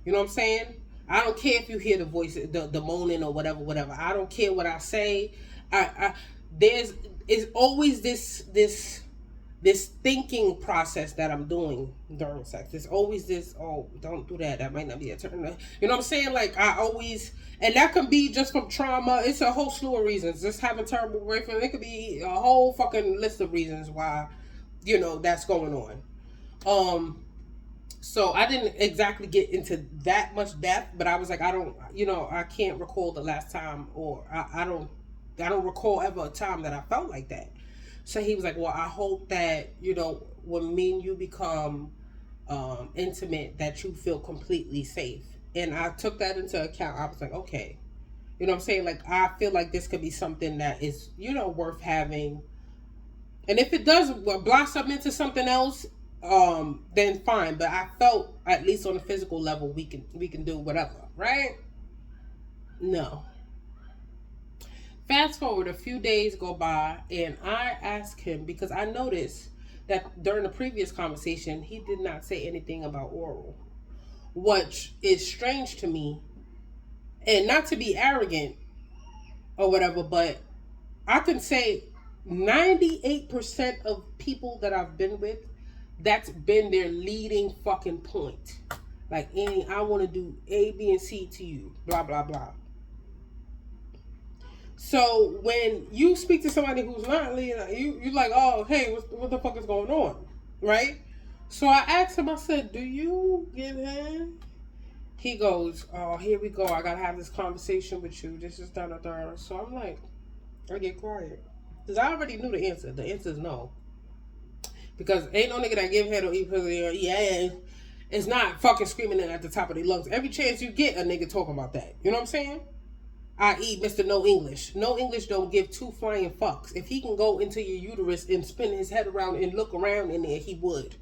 You know what I'm saying? I don't care if you hear the voice, the moaning or whatever. I don't care what I say. I there's is always this thinking process that I'm doing during sex. There's always this, oh, don't do that. That might not be a turn. You know what I'm saying? Like, I always, and that can be just from trauma. It's a whole slew of reasons. Just having terrible boyfriend. It could be a whole fucking list of reasons why, that's going on. So I didn't exactly get into that much depth, but I was like, I can't recall the last time, or I don't recall ever a time that I felt like that. So he was like, well, I hope that, when me and you become intimate, that you feel completely safe. And I took that into account. I was like, okay. You know what I'm saying? Like, I feel like this could be something that is, worth having. And if it does blossom into something else, then fine. But I felt, at least on a physical level, we can do whatever, right? No. Fast forward, a few days go by, and I ask him, because I noticed that during the previous conversation, he did not say anything about oral, which is strange to me. And not to be arrogant or whatever, but I can say 98% of people that I've been with, that's been their leading fucking point. Like, Annie, I want to do A, B, and C to you, blah, blah, blah. So when you speak to somebody who's not leading, you're like, oh, hey, what the fuck is going on, right? So I asked him, I said, do you get him? He goes, oh, here we go. I gotta have this conversation with you. This is da. So I'm like, I get quiet, because I already knew the answer. The answer is no, because ain't no nigga that give head or eat pussy. Yeah, it's not fucking screaming it at the top of their lungs. Every chance you get, a nigga talking about that. You know what I'm saying? I.e., Mr. No English. No English don't give two flying fucks. If he can go into your uterus and spin his head around and look around in there, he would.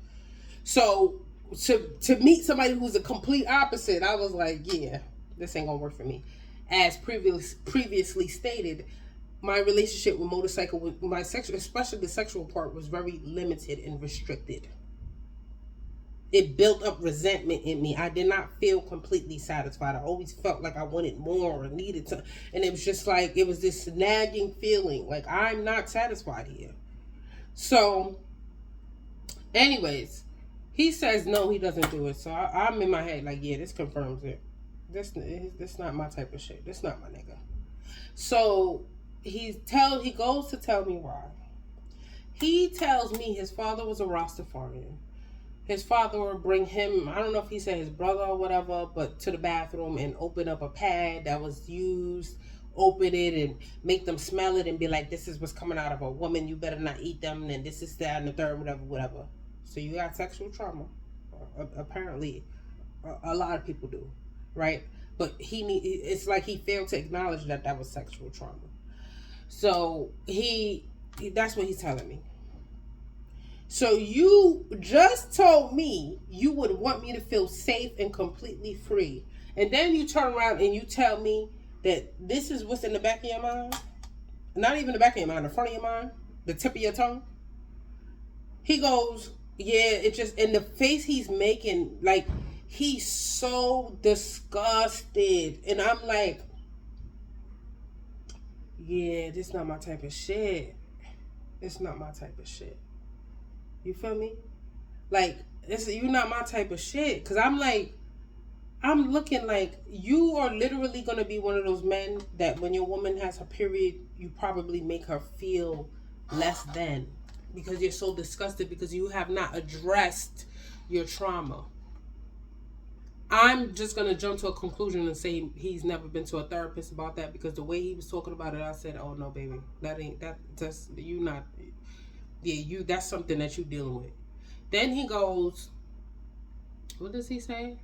So to meet somebody who's a complete opposite, I was like, yeah, this ain't gonna work for me. As previously stated, my relationship with motorcycle, with my sexual, especially the sexual part, was very limited and restricted. It built up resentment in me. I did not feel completely satisfied. I always felt like I wanted more or needed to. And it was just like, it was this nagging feeling. Like, I'm not satisfied here. So, anyways, he says no, he doesn't do it. So I'm in my head like, yeah, this confirms it. This not my type of shit. This not my nigga. So, he goes to tell me why. He tells me his father was a Rastafarian. His father would bring him, I don't know if he said his brother or whatever, but to the bathroom and open up a pad that was used, open it and make them smell it and be like, this is what's coming out of a woman, you better not eat them, and this is that and the third, whatever. So you got sexual trauma. Apparently, a lot of people do, right? But it's like he failed to acknowledge that was sexual trauma. So that's what he's telling me. So you just told me you would want me to feel safe and completely free. And then you turn around and you tell me that this is what's in the back of your mind. Not even the back of your mind, the front of your mind, the tip of your tongue. He goes, yeah, it just, in the face he's making, like, he's so disgusted. And I'm like, yeah, this not my type of shit. It's not my type of shit. You feel me? Like, you're not my type of shit. Because I'm like, I'm looking like you are literally going to be one of those men that when your woman has her period, you probably make her feel less than. Because you're so disgusted because you have not addressed your trauma. I'm just going to jump to a conclusion and say he's never been to a therapist about that, because the way he was talking about it, I said, oh no, baby, that's you not... Yeah, that's something that you're dealing with. Then he goes, what does he say?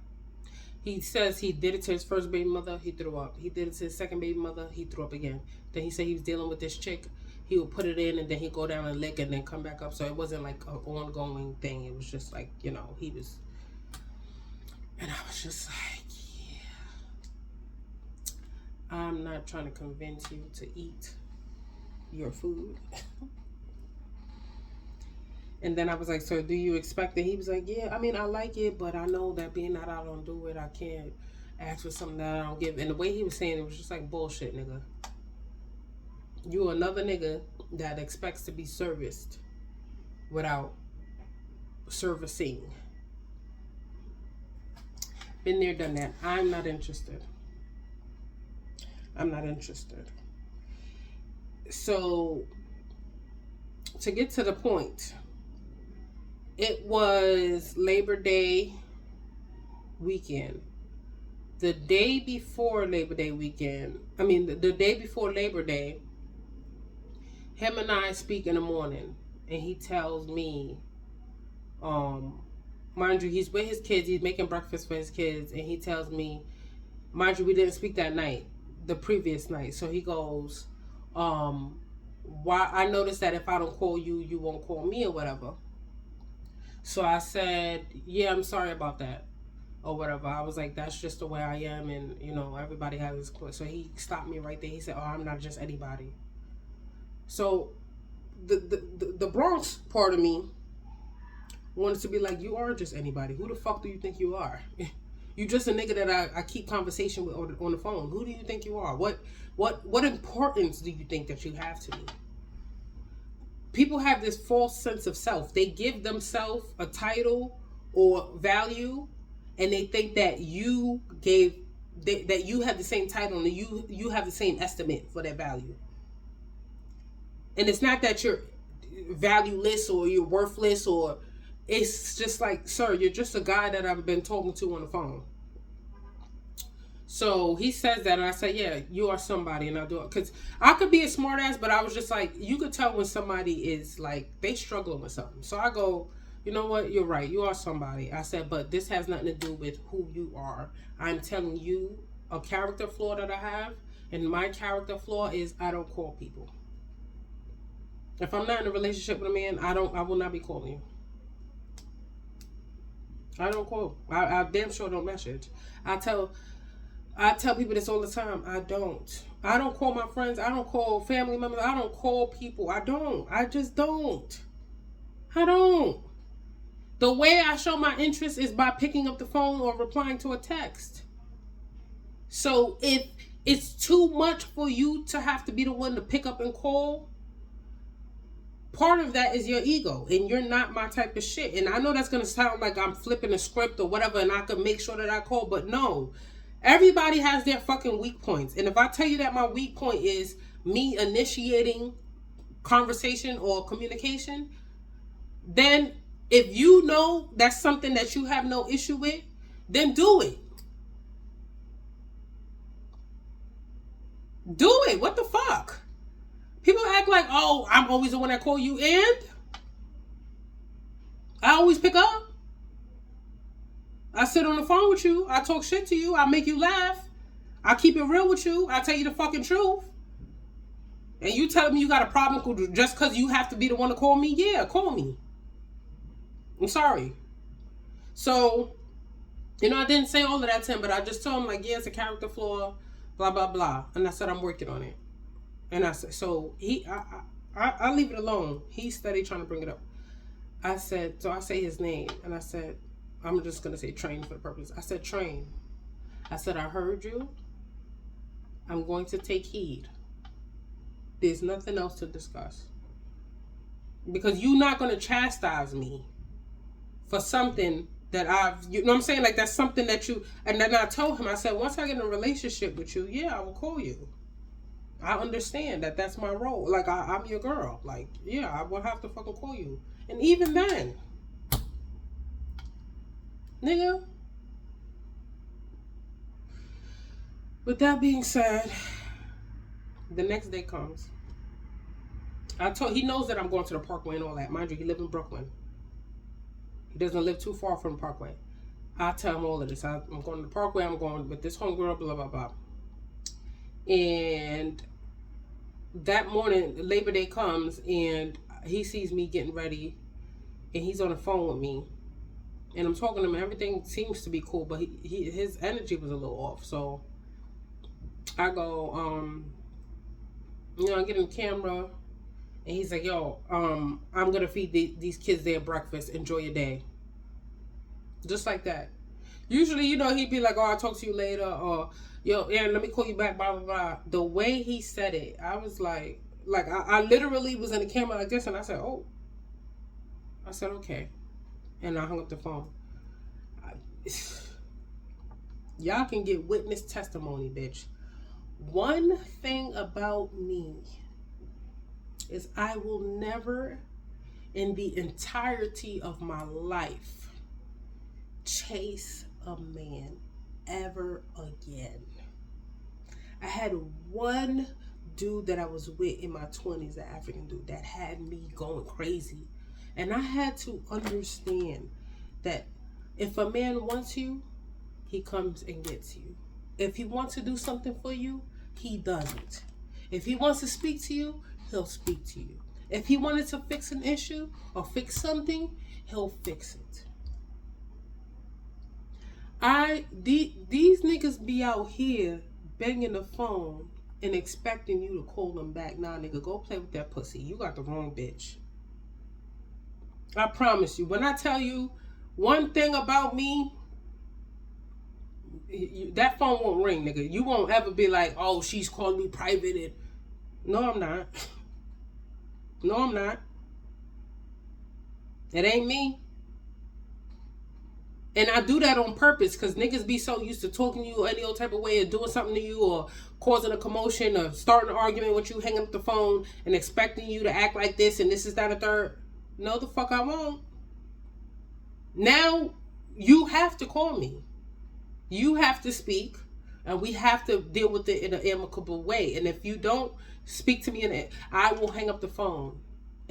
He says he did it to his first baby mother, he threw up. He did it to his second baby mother, he threw up again. Then he said he was dealing with this chick. He would put it in and then he'd go down and lick and then come back up. So it wasn't like an ongoing thing. It was just like, he was... And I was just like, yeah. I'm not trying to convince you to eat your food. And then I was like, so do you expect it? He was like, yeah, I mean, I like it, but I know that being that I don't do it, I can't ask for something that I don't give. And the way he was saying it was just like bullshit, nigga. You another nigga that expects to be serviced without servicing. Been there, done that. I'm not interested. I'm not interested. So, to get to the point, it was Labor Day weekend. The day before Labor Day weekend, the day before Labor Day, him and I speak in the morning, and he tells me, mind you, he's with his kids, he's making breakfast for his kids, and he tells me, mind you, we didn't speak that night, the previous night. So he goes, why? I noticed that if I don't call you, you won't call me or whatever. So I said, yeah, I'm sorry about that or whatever. I was like, that's just the way I am, and everybody has his clothes. So he stopped me right there. He said, oh, I'm not just anybody. So the Bronx part of me wanted to be like, you are just anybody. Who the fuck do you think you are? You just a nigga that I keep conversation with on the phone. Who do you think you are? What importance do you think that you have to me? People have this false sense of self. They give themselves a title or value, and they think that that you have the same title and you have the same estimate for that value. And it's not that you're valueless or you're worthless, or it's just like, sir, you're just a guy that I've been talking to on the phone. So he says that, and I say, yeah, you are somebody, and I do it. Because I could be a smart ass, but I was just like, you could tell when somebody is like, they struggling with something. So I go, you know what, you're right, you are somebody. I said, but this has nothing to do with who you are. I'm telling you a character flaw that I have, and my character flaw is I don't call people. If I'm not in a relationship with a man, I will not be calling you. I don't call. I damn sure don't message. I tell people this all the time. I don't call my friends. I don't call family members. I don't call people. I just don't. I don't. The way I show my interest is by picking up the phone or replying to a text. So if it's too much for you to have to be the one to pick up and call, part of that is your ego, and you're not my type of shit. And I know that's going to sound like I'm flipping a script or whatever, and I can make sure that I call, but no. Everybody has their fucking weak points. And if I tell you that my weak point is me initiating conversation or communication, then if you know that's something that you have no issue with, then do it. Do it. What the fuck? People act like, oh, I'm always the one that call you, and I always pick up. I sit on the phone with you. I talk shit to you. I make you laugh. I keep it real with you. I tell you the fucking truth. And you telling me you got a problem just because you have to be the one to call me? Yeah, call me. I'm sorry. So, I didn't say all of that to him, but I just told him, like, yeah, it's a character flaw, blah, blah, blah. And I said, I'm working on it. And I said, so I leave it alone. He's steady trying to bring it up. I said, so I say his name. And I said, I'm just going to say Train for the purpose. I said, Train. I said, I heard you. I'm going to take heed. There's nothing else to discuss. Because you're not going to chastise me for something that you know what I'm saying? Like, that's something that and then I told him, I said, once I get in a relationship with you, yeah, I will call you. I understand that that's my role. Like, I'm your girl. Like, yeah, I will have to fucking call you. And even then, nigga. With that being said, the next day comes. He knows that I'm going to the Parkway and all that. Mind you, he lives in Brooklyn. He doesn't live too far from the Parkway. I tell him all of this. I'm going to the Parkway. I'm going with this homegirl, blah, blah, blah. And that morning, Labor Day comes, and he sees me getting ready, and he's on the phone with me. And I'm talking to him, and everything seems to be cool, but his energy was a little off. So I go, I get in the camera, and he's like, yo, I'm gonna feed these kids their breakfast. Enjoy your day. Just like that. Usually, he'd be like, oh, I'll talk to you later, or, yo, Aaron, let me call you back, blah, blah, blah. The way he said it, I was like, I literally was in the camera like this, and I said, oh. I said, okay. And I hung up the phone. Y'all can get witness testimony, bitch. One thing about me is I will never, in the entirety of my life, chase a man ever again. I had one dude that I was with in my 20s, an African dude, that had me going crazy. And I had to understand that if a man wants you, he comes and gets you. If he wants to do something for you, he does it. If he wants to speak to you, he'll speak to you. If he wanted to fix an issue or fix something, he'll fix it. These niggas be out here banging the phone and expecting you to call them back. Nah, nigga, go play with that pussy. You got the wrong bitch. I promise you. When I tell you one thing about me, that phone won't ring, nigga. You won't ever be like, oh, she's calling me private. And no, I'm not. No, I'm not. It ain't me. And I do that on purpose because niggas be so used to talking to you any old type of way or doing something to you or causing a commotion or starting an argument with you, hanging up the phone and expecting you to act like this and this is that a third. No, the fuck I won't. Now you have to call me. You have to speak, and we have to deal with it in an amicable way. And if you don't speak to me in it, I will hang up the phone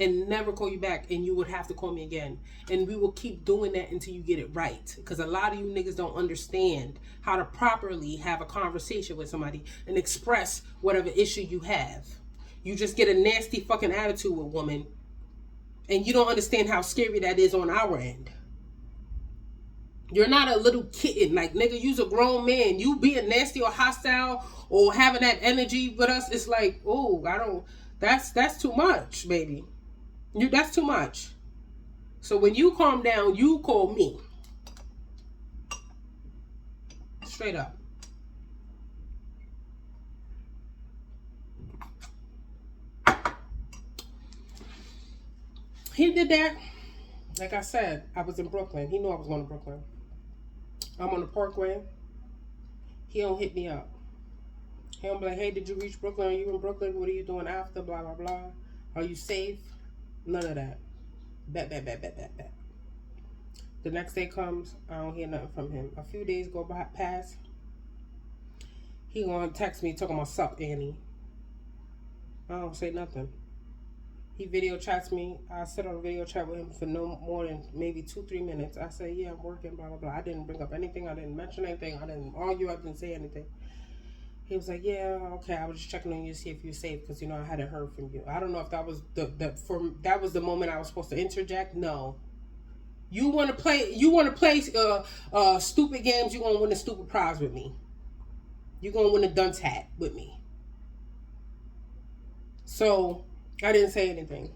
and never call you back, and you would have to call me again. And we will keep doing that until you get it right. Because a lot of you niggas don't understand how to properly have a conversation with somebody and express whatever issue you have. You just get a nasty fucking attitude with women, and you don't understand how scary that is on our end. You're not a little kitten. Like, nigga, you's a grown man. You being nasty or hostile or having that energy with us, it's like, oh, I don't, that's too much, baby. That's too much. So when you calm down, you call me. Straight up. He did that. Like I said, I was in Brooklyn. He knew I was going to Brooklyn. I'm on the Parkway. He don't hit me up. He don't be like, hey, did you reach Brooklyn? Are you in Brooklyn? What are you doing after? Blah, blah, blah. Are you safe? None of that. Bet. The next day comes, I don't hear nothing from him. A few days go past. He gonna text me talking about sup, Annie. I don't say nothing. He video chats me. I sit on a video chat with him for no more than maybe 2-3 minutes. I say, yeah, I'm working, blah, blah, blah. I didn't bring up anything. I didn't mention anything. I didn't argue. I didn't say anything. He was like, yeah, okay. I was just checking on you to see if you're safe because, I hadn't heard from you. I don't know if that was that was the moment I was supposed to interject. No. You want to play stupid games, you're going to win a stupid prize with me. You're going to win a dunce hat with me. So I didn't say anything.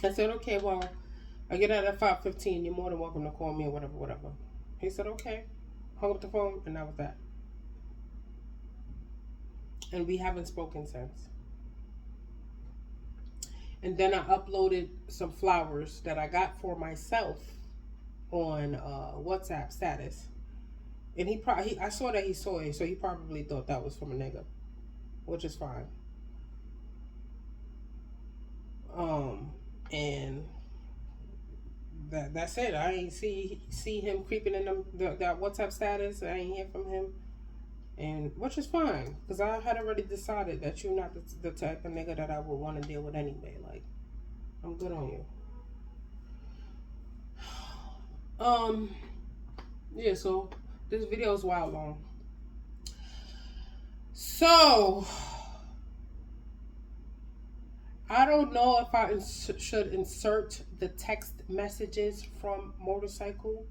I said, okay, well, I get out at 5:15. You're more than welcome to call me or whatever. He said, okay. Hung up the phone, and that was that. And we haven't spoken since. And then I uploaded some flowers that I got for myself on WhatsApp status. And I saw that he saw it, so he probably thought that was from a nigga, which is fine. And that's it. I ain't see him creeping in that WhatsApp status. I ain't hear from him, and which is fine because I had already decided that you're not the type of nigga that I would want to deal with anyway. Like, I'm good on you. Yeah. So this video is wild long. So I don't know if I should insert the text messages from Motorcycle.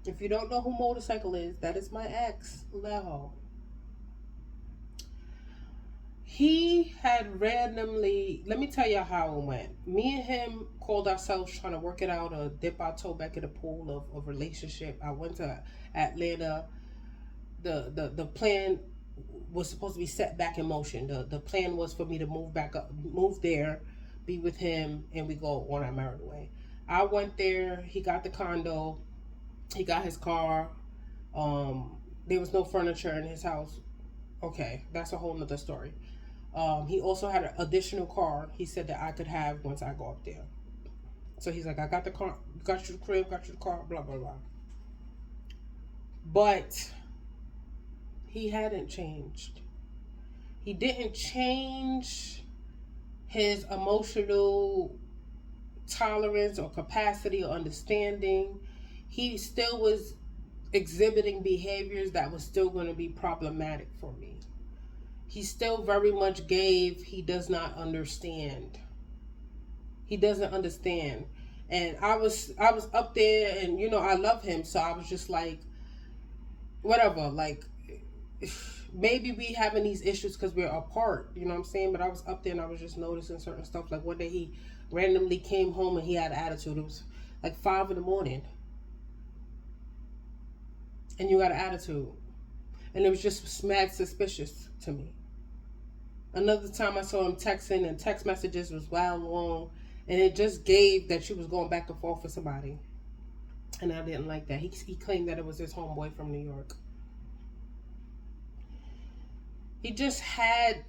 If you don't know who Motorcycle is, that is my ex, Leho. He had randomly, let me tell you how it went. Me and him called ourselves trying to work it out, or dip our toe back in the pool of relationship. I went to Atlanta. The plan was supposed to be set back in motion. The plan was for me to move back up, move there, be with him, and we go on our marital way. I went there. He got the condo. He got his car. There was no furniture in his house. Okay, that's a whole nother story. He also had an additional car. He said that I could have once I go up there. So he's like, I got the car, got you the crib, got you the car, blah blah blah. But he hadn't changed. He didn't change his emotional tolerance or capacity or understanding. He still was exhibiting behaviors that was still going to be problematic for me. He still very much gave, he does not understand. He doesn't understand. And I was up there, and I love him, so I was just like, whatever, like, maybe we having these issues because we're apart, you know what I'm saying? But I was up there and I was just noticing certain stuff. Like one day he randomly came home and he had an attitude. It was like 5 in the morning, and you got an attitude, and it was just mad suspicious to me. Another time I saw him texting, and text messages was wild long, and it just gave that she was going back and forth with somebody, and I didn't like that. He claimed that it was his homeboy from New York. He just had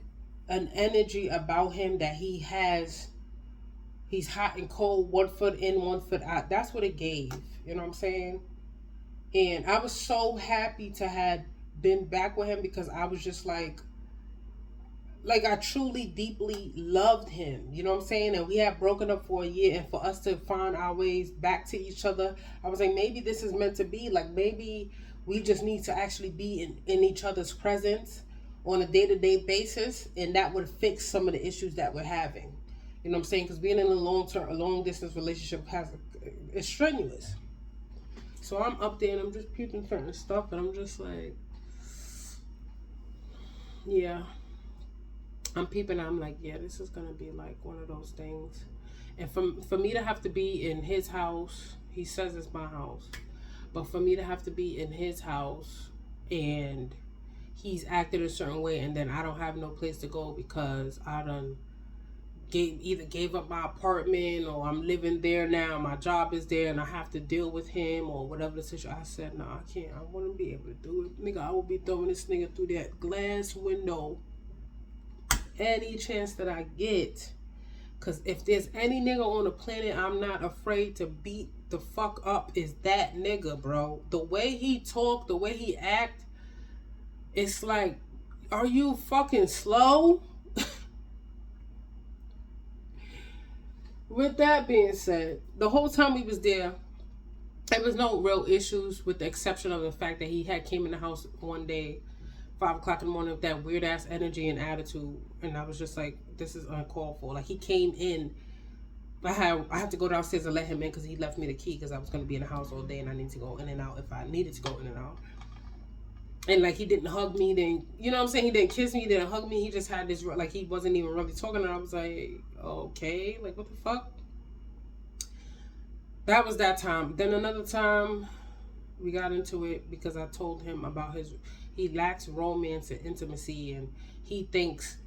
an energy about him that he's hot and cold, 1 foot in, 1 foot out. That's what it gave. You know what I'm saying? And I was so happy to have been back with him, because I was just like I truly deeply loved him. You know what I'm saying? And we had broken up for a year, and for us to find our ways back to each other, I was like, maybe this is meant to be. Like, maybe we just need to actually be in each other's presence on a day-to-day basis, and that would fix some of the issues that we're having. You know what I'm saying? Because being in a long distance relationship it's strenuous. So I'm up there and I'm just peeping certain stuff, and I'm just like, yeah. I'm peeping. I'm like, yeah, this is gonna be like one of those things. And for me to have to be in his house, he says it's my house, but for me to have to be in his house, and he's acted a certain way, and then I don't have no place to go because I done gave up my apartment, or I'm living there now, my job is there, and I have to deal with him or whatever the situation. I said, no, I can't. I wouldn't be able to do it, nigga. I will be throwing this nigga through that glass window any chance that I get. Because if there's any nigga on the planet I'm not afraid to beat the fuck up, is that nigga, bro. The way he talk, the way he act, it's like, are you fucking slow? With that being said, the whole time we was there was no real issues, with the exception of the fact that he had came in the house one day, 5 o'clock in the morning, with that weird ass energy and attitude, and I was just like, this is uncalled for. Like, he came in, I had to go downstairs and let him in because he left me the key, because I was going to be in the house all day and I need to go in and out if I needed to go in and out. And like, he didn't hug me, then, you know what I'm saying, he didn't kiss me, he didn't hug me, he just had this, like, he wasn't even really talking, and I was like, okay, like, what the fuck. That was that time. Then another time we got into it because I told him about he lacks romance and intimacy, and he thinks,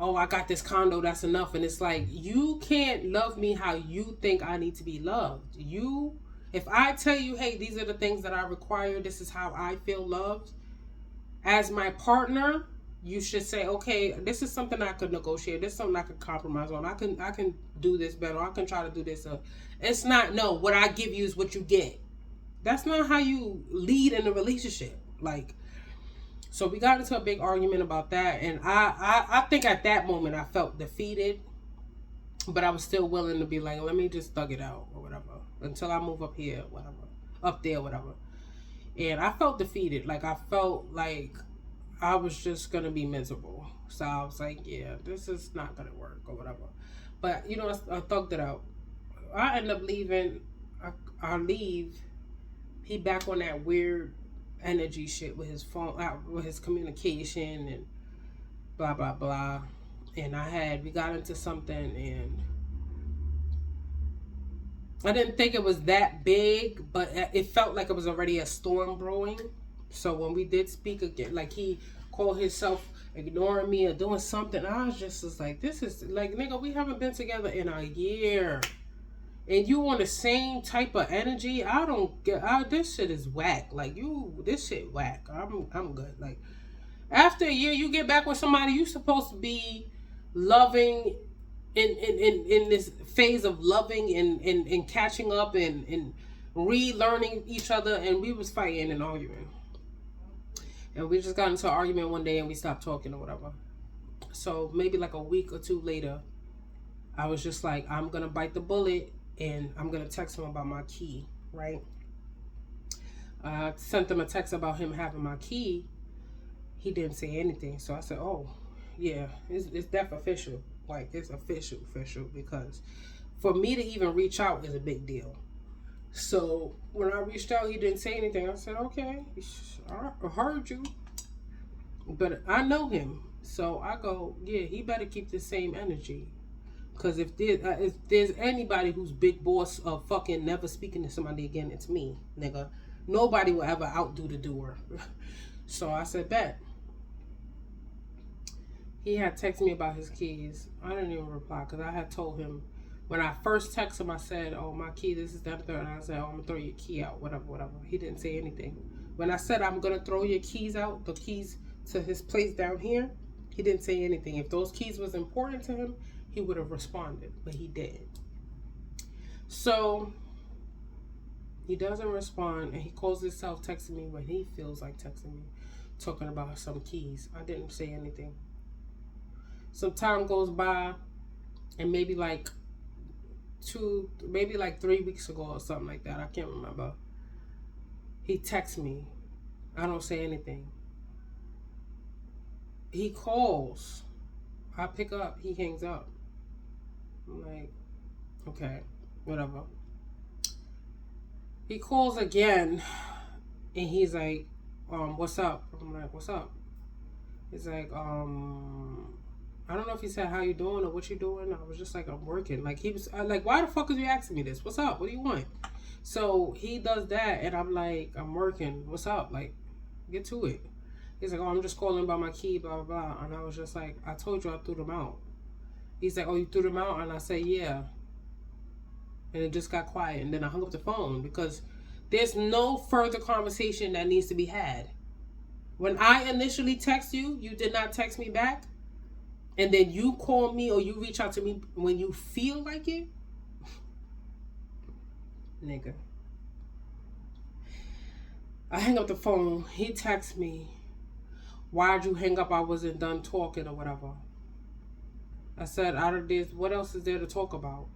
oh, I got this condo, that's enough. And it's like, you can't love me how you think I need to be loved. If I tell you, hey, these are the things that I require, this is how I feel loved, as my partner, you should say, okay, this is something I could negotiate. This is something I could compromise on. I can do this better. I can try to do this. It's not, no, what I give you is what you get. That's not how you lead in a relationship. Like, so we got into a big argument about that. And I think at that moment I felt defeated. But I was still willing to be like, let me just thug it out or whatever. Until I move up here, whatever. Up there, whatever. And I felt defeated. Like, I felt like I was just going to be miserable. So I was like, yeah, this is not going to work or whatever. But, I thugged it out. I end up leaving. I leave. He back on that weird energy shit with his phone, with his communication. And blah, blah, blah. And we got into something, and I didn't think it was that big, but it felt like it was already a storm brewing. So when we did speak again, like he called himself ignoring me or doing something, I was like, this is like, nigga, we haven't been together in a year. And you on the same type of energy. I don't get. This shit is whack. Like this shit whack. I'm good. Like after a year, you get back with somebody you supposed to be loving, in this phase of loving and catching up and relearning each other, and we was fighting and arguing, and we just got into an argument one day and we stopped talking or whatever. So maybe like a week or two later, I was just like, I'm gonna bite the bullet and I'm gonna text him about my key, right? I sent him a text about him having my key. He didn't say anything, so I said, oh yeah, it's definitely official. Like it's official because for me to even reach out is a big deal. So when I reached out, he didn't say anything. I said, okay, I heard you, but I know him, so I go, yeah, he better keep the same energy. Because if there's anybody who's big boss of fucking never speaking to somebody again, it's me, nigga. Nobody will ever outdo the doer. So I said, bet. He had texted me about his keys. I didn't even reply because I had told him when I first texted him, I said, oh, my key, this is that, and I said, oh, I'm going to throw your key out, whatever. He didn't say anything. When I said, I'm going to throw your keys out, the keys to his place down here, he didn't say anything. If those keys was important to him, he would have responded, but he didn't. So he doesn't respond, and he calls himself texting me when he feels like texting me, talking about some keys. I didn't say anything. Some time goes by, and maybe like 3 weeks ago or something like that. I can't remember. He texts me. I don't say anything. He calls. I pick up. He hangs up. I'm like, okay, whatever. He calls again, and he's like, what's up? I'm like, what's up? He's like, I don't know if he said how you doing or what you doing. I was just like, I'm working. Like he was like, why the fuck is you asking me this? What's up? What do you want? So he does that, and I'm like, I'm working. What's up? Like, get to it. He's like, oh, I'm just calling about my key, blah, blah, blah. And I was just like, I told you I threw them out. He's like, oh, you threw them out? And I said, yeah. And it just got quiet. And then I hung up the phone because there's no further conversation that needs to be had. When I initially text you, you did not text me back. And then you call me or you reach out to me when you feel like it. Nigga. I hang up the phone. He texts me. Why'd you hang up? I wasn't done talking or whatever. I said, out of this, what else is there to talk about?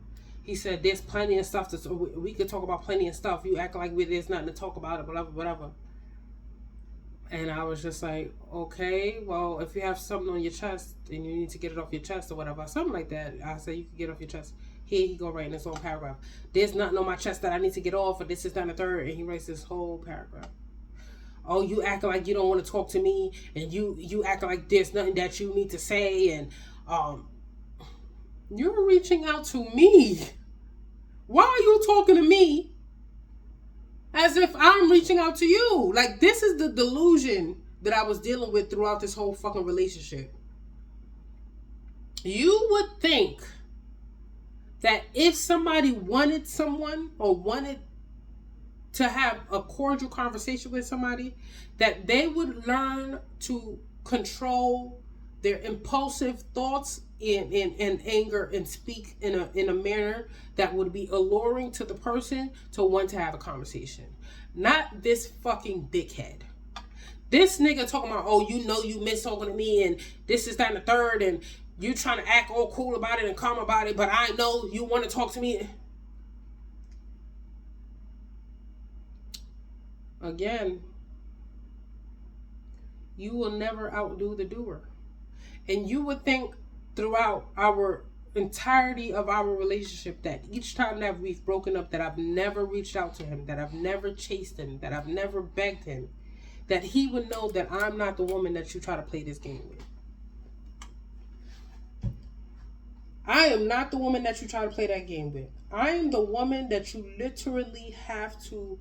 He said, there's plenty of stuff we could talk about plenty of stuff. You act like there's nothing to talk about, whatever. And I was just like, okay, well, if you have something on your chest and you need to get it off your chest or whatever, something like that, I said, you can get it off your chest. Here he go writing this whole paragraph. There's nothing on my chest that I need to get off, or this is down the third, and he writes this whole paragraph. Oh, you act like you don't want to talk to me, and you act like there's nothing that you need to say, and you're reaching out to me. Why are you talking to me as if I'm reaching out to you? Like, this is the delusion that I was dealing with throughout this whole fucking relationship. You would think that if somebody wanted someone or wanted to have a cordial conversation with somebody, that they would learn to control their impulsive thoughts and anger and speak in a manner that would be alluring to the person to want to have a conversation. Not this fucking dickhead. This nigga talking about, oh, you know you miss talking to me and this is down the third and you trying to act all cool about it and calm about it, but I know you want to talk to me. Again, you will never outdo the doer. And you would think throughout our entirety of our relationship that each time that we've broken up, that I've never reached out to him, that I've never chased him, that I've never begged him, that he would know that I'm not the woman that you try to play this game with. I am not the woman that you try to play that game with. I am the woman that you literally have to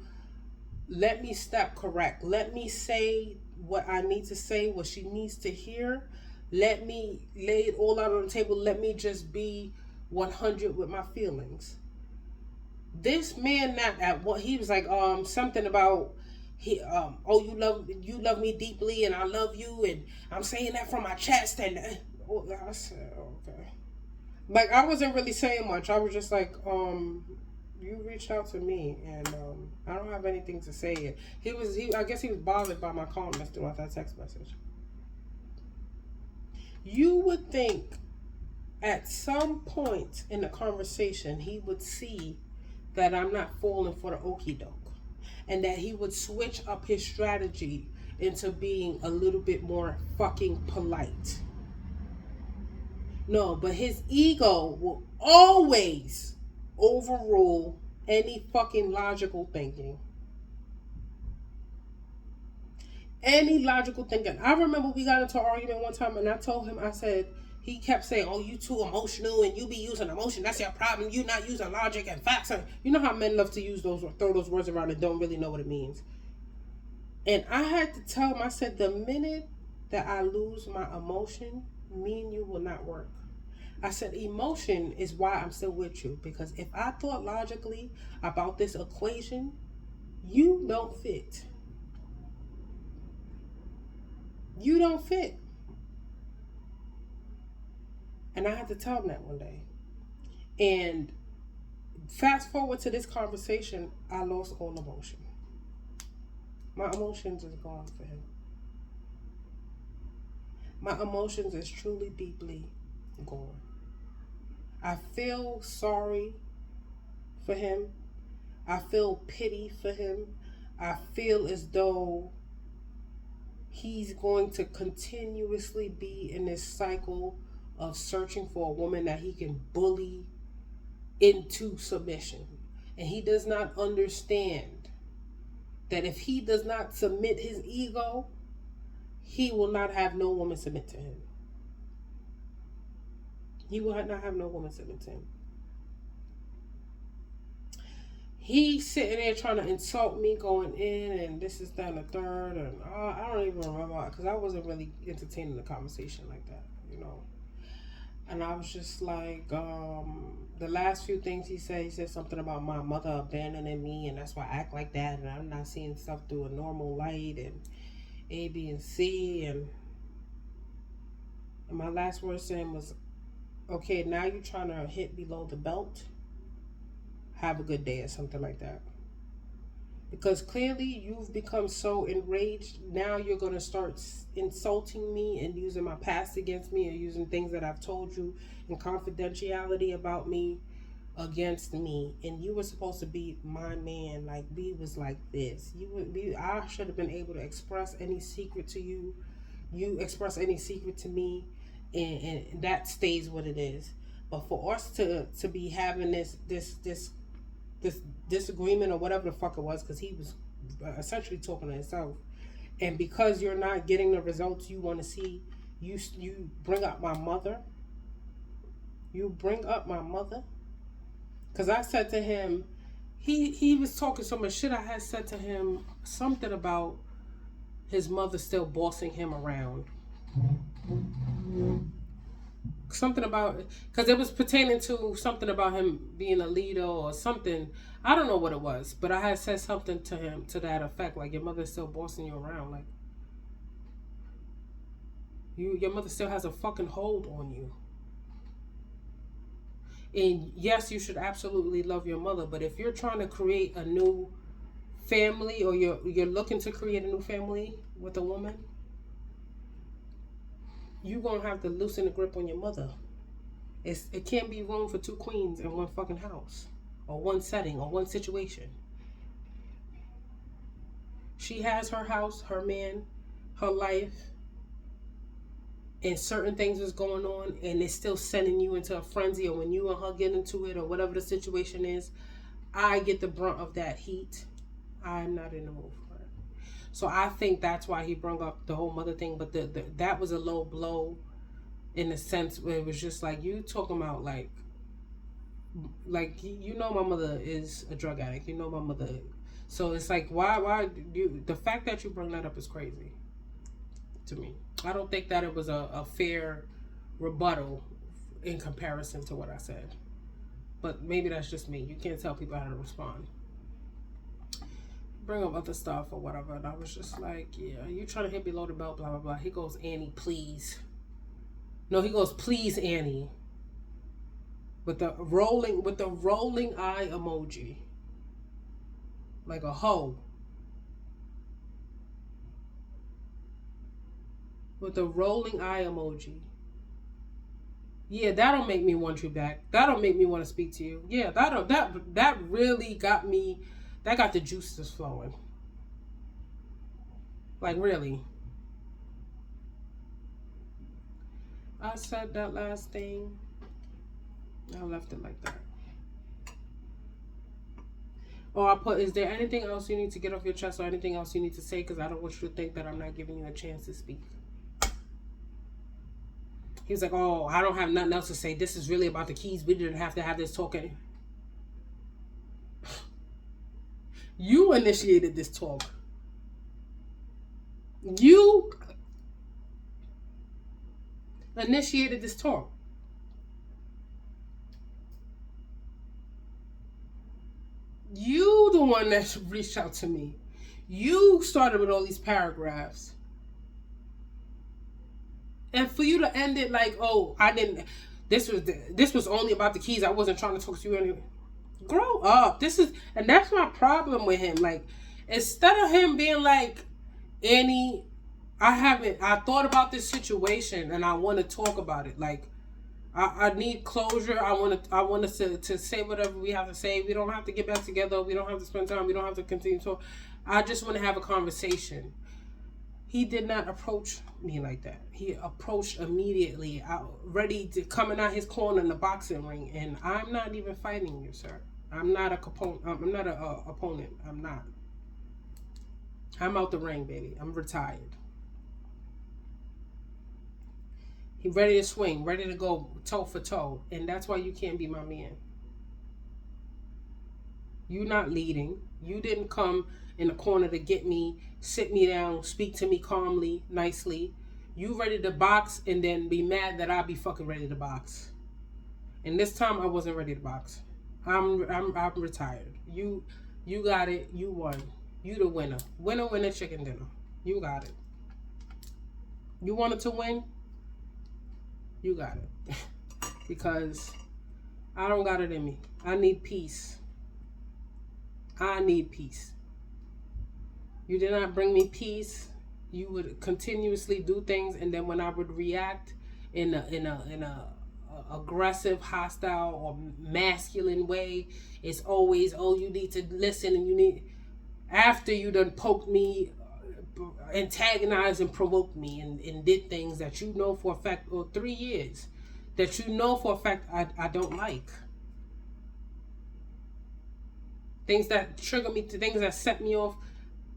let me step correct. Let me say what I need to say, what she needs to hear. Let me lay it all out on the table. Let me just be 100 with my feelings. This man, not at what he was like, something about he, oh, you love me deeply, and I love you, and I'm saying that from my chest, and oh, I said, okay. Like, I wasn't really saying much. I was just like, you reached out to me, and I don't have anything to say yet. I guess he was bothered by my comments throughout that text message. You would think at some point in the conversation he would see that I'm not falling for the okie doke, and that he would switch up his strategy into being a little bit more fucking polite. No, but his ego will always overrule any fucking logical thinking. Any logical thinking. I remember we got into an argument one time, and I told him, I said, he kept saying, oh, you too emotional, and you be using emotion. That's your problem. You not using logic and facts. You know how men love to use those, or throw those words around and don't really know what it means. And I had to tell him, I said, the minute that I lose my emotion, me and you will not work. I said, emotion is why I'm still with you. Because if I thought logically about this equation, you don't fit. You don't fit. And I had to tell him that one day. And fast forward to this conversation, I lost all emotion. My emotions is gone for him. My emotions is truly, deeply gone. I feel sorry for him. I feel pity for him. I feel as though he's going to continuously be in this cycle of searching for a woman that he can bully into submission. And he does not understand that if he does not submit his ego, he will not have no woman submit to him. He will not have no woman submit to him. He's sitting there trying to insult me, going in, and this is down the third, and I don't even remember, because I wasn't really entertaining the conversation like that, you know. And I was just like, the last few things he said something about my mother abandoning me, and that's why I act like that, and I'm not seeing stuff through a normal light, and A, B, and C, and my last words to him was, okay, now you're trying to hit below the belt. Have a good day, or something like that. Because clearly you've become so enraged. Now you're going to start insulting me and using my past against me, or using things that I've told you in confidentiality about me against me. And you were supposed to be my man. Like, we was like this. I should have been able to express any secret to you. You express any secret to me, and that stays what it is. But for us to be having this disagreement, or whatever the fuck it was, because he was essentially talking to himself, and because you're not getting the results you want to see, you bring up my mother. Because I said to him, he was talking so much shit. I had said to him something about his mother still bossing him around. Something about, because it was pertaining to something about him being a leader or something. I don't know what it was, but I had said something to him to that effect, like, your mother's still bossing you around, like, your mother still has a fucking hold on you. And yes, you should absolutely love your mother, but if you're trying to create a new family, or you're looking to create a new family with a woman, you're going to have to loosen the grip on your mother. It can't be room for two queens in one fucking house, or one setting, or one situation. She has her house, her man, her life, and certain things is going on, and it's still sending you into a frenzy, or when you and her get into it, or whatever the situation is, I get the brunt of that heat. I'm not in the mood for it. So I think that's why he brought up the whole mother thing, but that was a low blow in a sense where it was just like, you talking about like you know my mother is a drug addict. You know my mother. So it's like, why you, the fact that you bring that up is crazy to me. I don't think that it was a fair rebuttal in comparison to what I said. But maybe that's just me. You can't tell people how to respond. Bring up other stuff or whatever. And I was just like, yeah, you trying to hit below the belt, blah, blah, blah. He goes, Annie, please. No, he goes, please, Annie. With the rolling eye emoji. Like a hoe. With the rolling eye emoji. Yeah, that'll make me want you back. That'll make me want to speak to you. Yeah, that really got me. That got the juices flowing. Like, really. I said that last thing. I left it like that. Oh, I put, is there anything else you need to get off your chest or anything else you need to say? Because I don't want you to think that I'm not giving you a chance to speak. He was like, oh, I don't have nothing else to say. This is really about the keys. We didn't have to have this talking. You initiated this talk. You initiated this talk. You the one that reached out to me. You started with all these paragraphs. And for you to end it like, oh, I didn't, this was only about the keys. I wasn't trying to talk to you anyway. Grow up. And that's my problem with him. Like, instead of him being like, Annie, I thought about this situation and I want to talk about it. Like, I need closure. I want us to say whatever we have to say. We don't have to get back together. We don't have to spend time. We don't have to continue to talk. I just want to have a conversation. He did not approach me like that. He approached immediately, ready to coming out his corner in the boxing ring, and I'm not even fighting you, sir. I'm not a opponent. I'm not. I'm out the ring, baby. I'm retired. He ready to swing, ready to go toe for toe, and that's why you can't be my man. You not leading. You didn't come in the corner to get me, sit me down, speak to me calmly, nicely. You ready to box and then be mad that I be fucking ready to box. And this time I wasn't ready to box. I'm retired. You got it. You won. You the winner. Winner, chicken dinner. You got it. You wanted to win? You got it. Because I don't got it in me. I need peace. I need peace. You did not bring me peace. You would continuously do things, and then when I would react in a aggressive, hostile, or masculine way, it's always, oh, you need to listen, and you need, after you done poked me, antagonized and provoked me, and did things that you know for a fact, or 3 years, that you know for a fact I don't like. Things that trigger me, to things that set me off.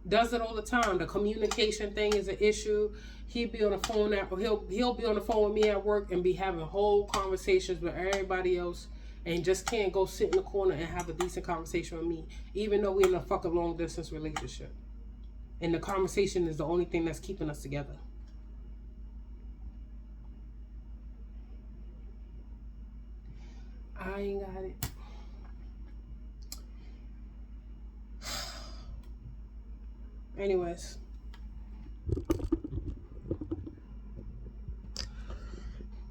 Does it all the time. The communication thing is an issue. He'll be on the phone he'll be on the phone with me at work and be having whole conversations with everybody else, and just can't go sit in the corner and have a decent conversation with me, even though we're in a fucking long distance relationship. And the conversation is the only thing that's keeping us together. I ain't got it. Anyways,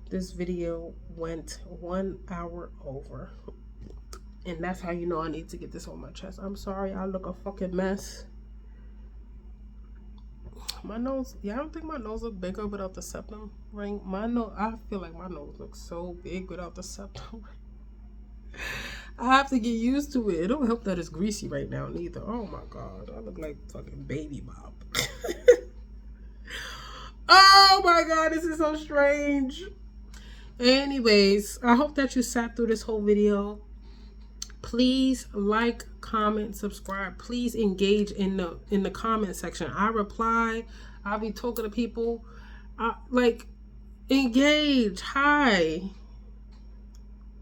this video went 1 hour over, and that's how you know I need to get this on my chest. I'm sorry, I look a fucking mess. My nose, yeah, I don't think my nose look bigger without the septum ring. My nose, I feel like my nose looks so big without the septum ring. I have to get used to it. It don't help that it's greasy right now neither. Oh my god, I look like fucking Baby Bob. Oh my god, this is so strange. Anyways, I hope that you sat through this whole video. Please like, comment, subscribe. Please engage in the comment section. I reply. I'll be talking to people. Engage. Hi.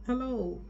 Hello.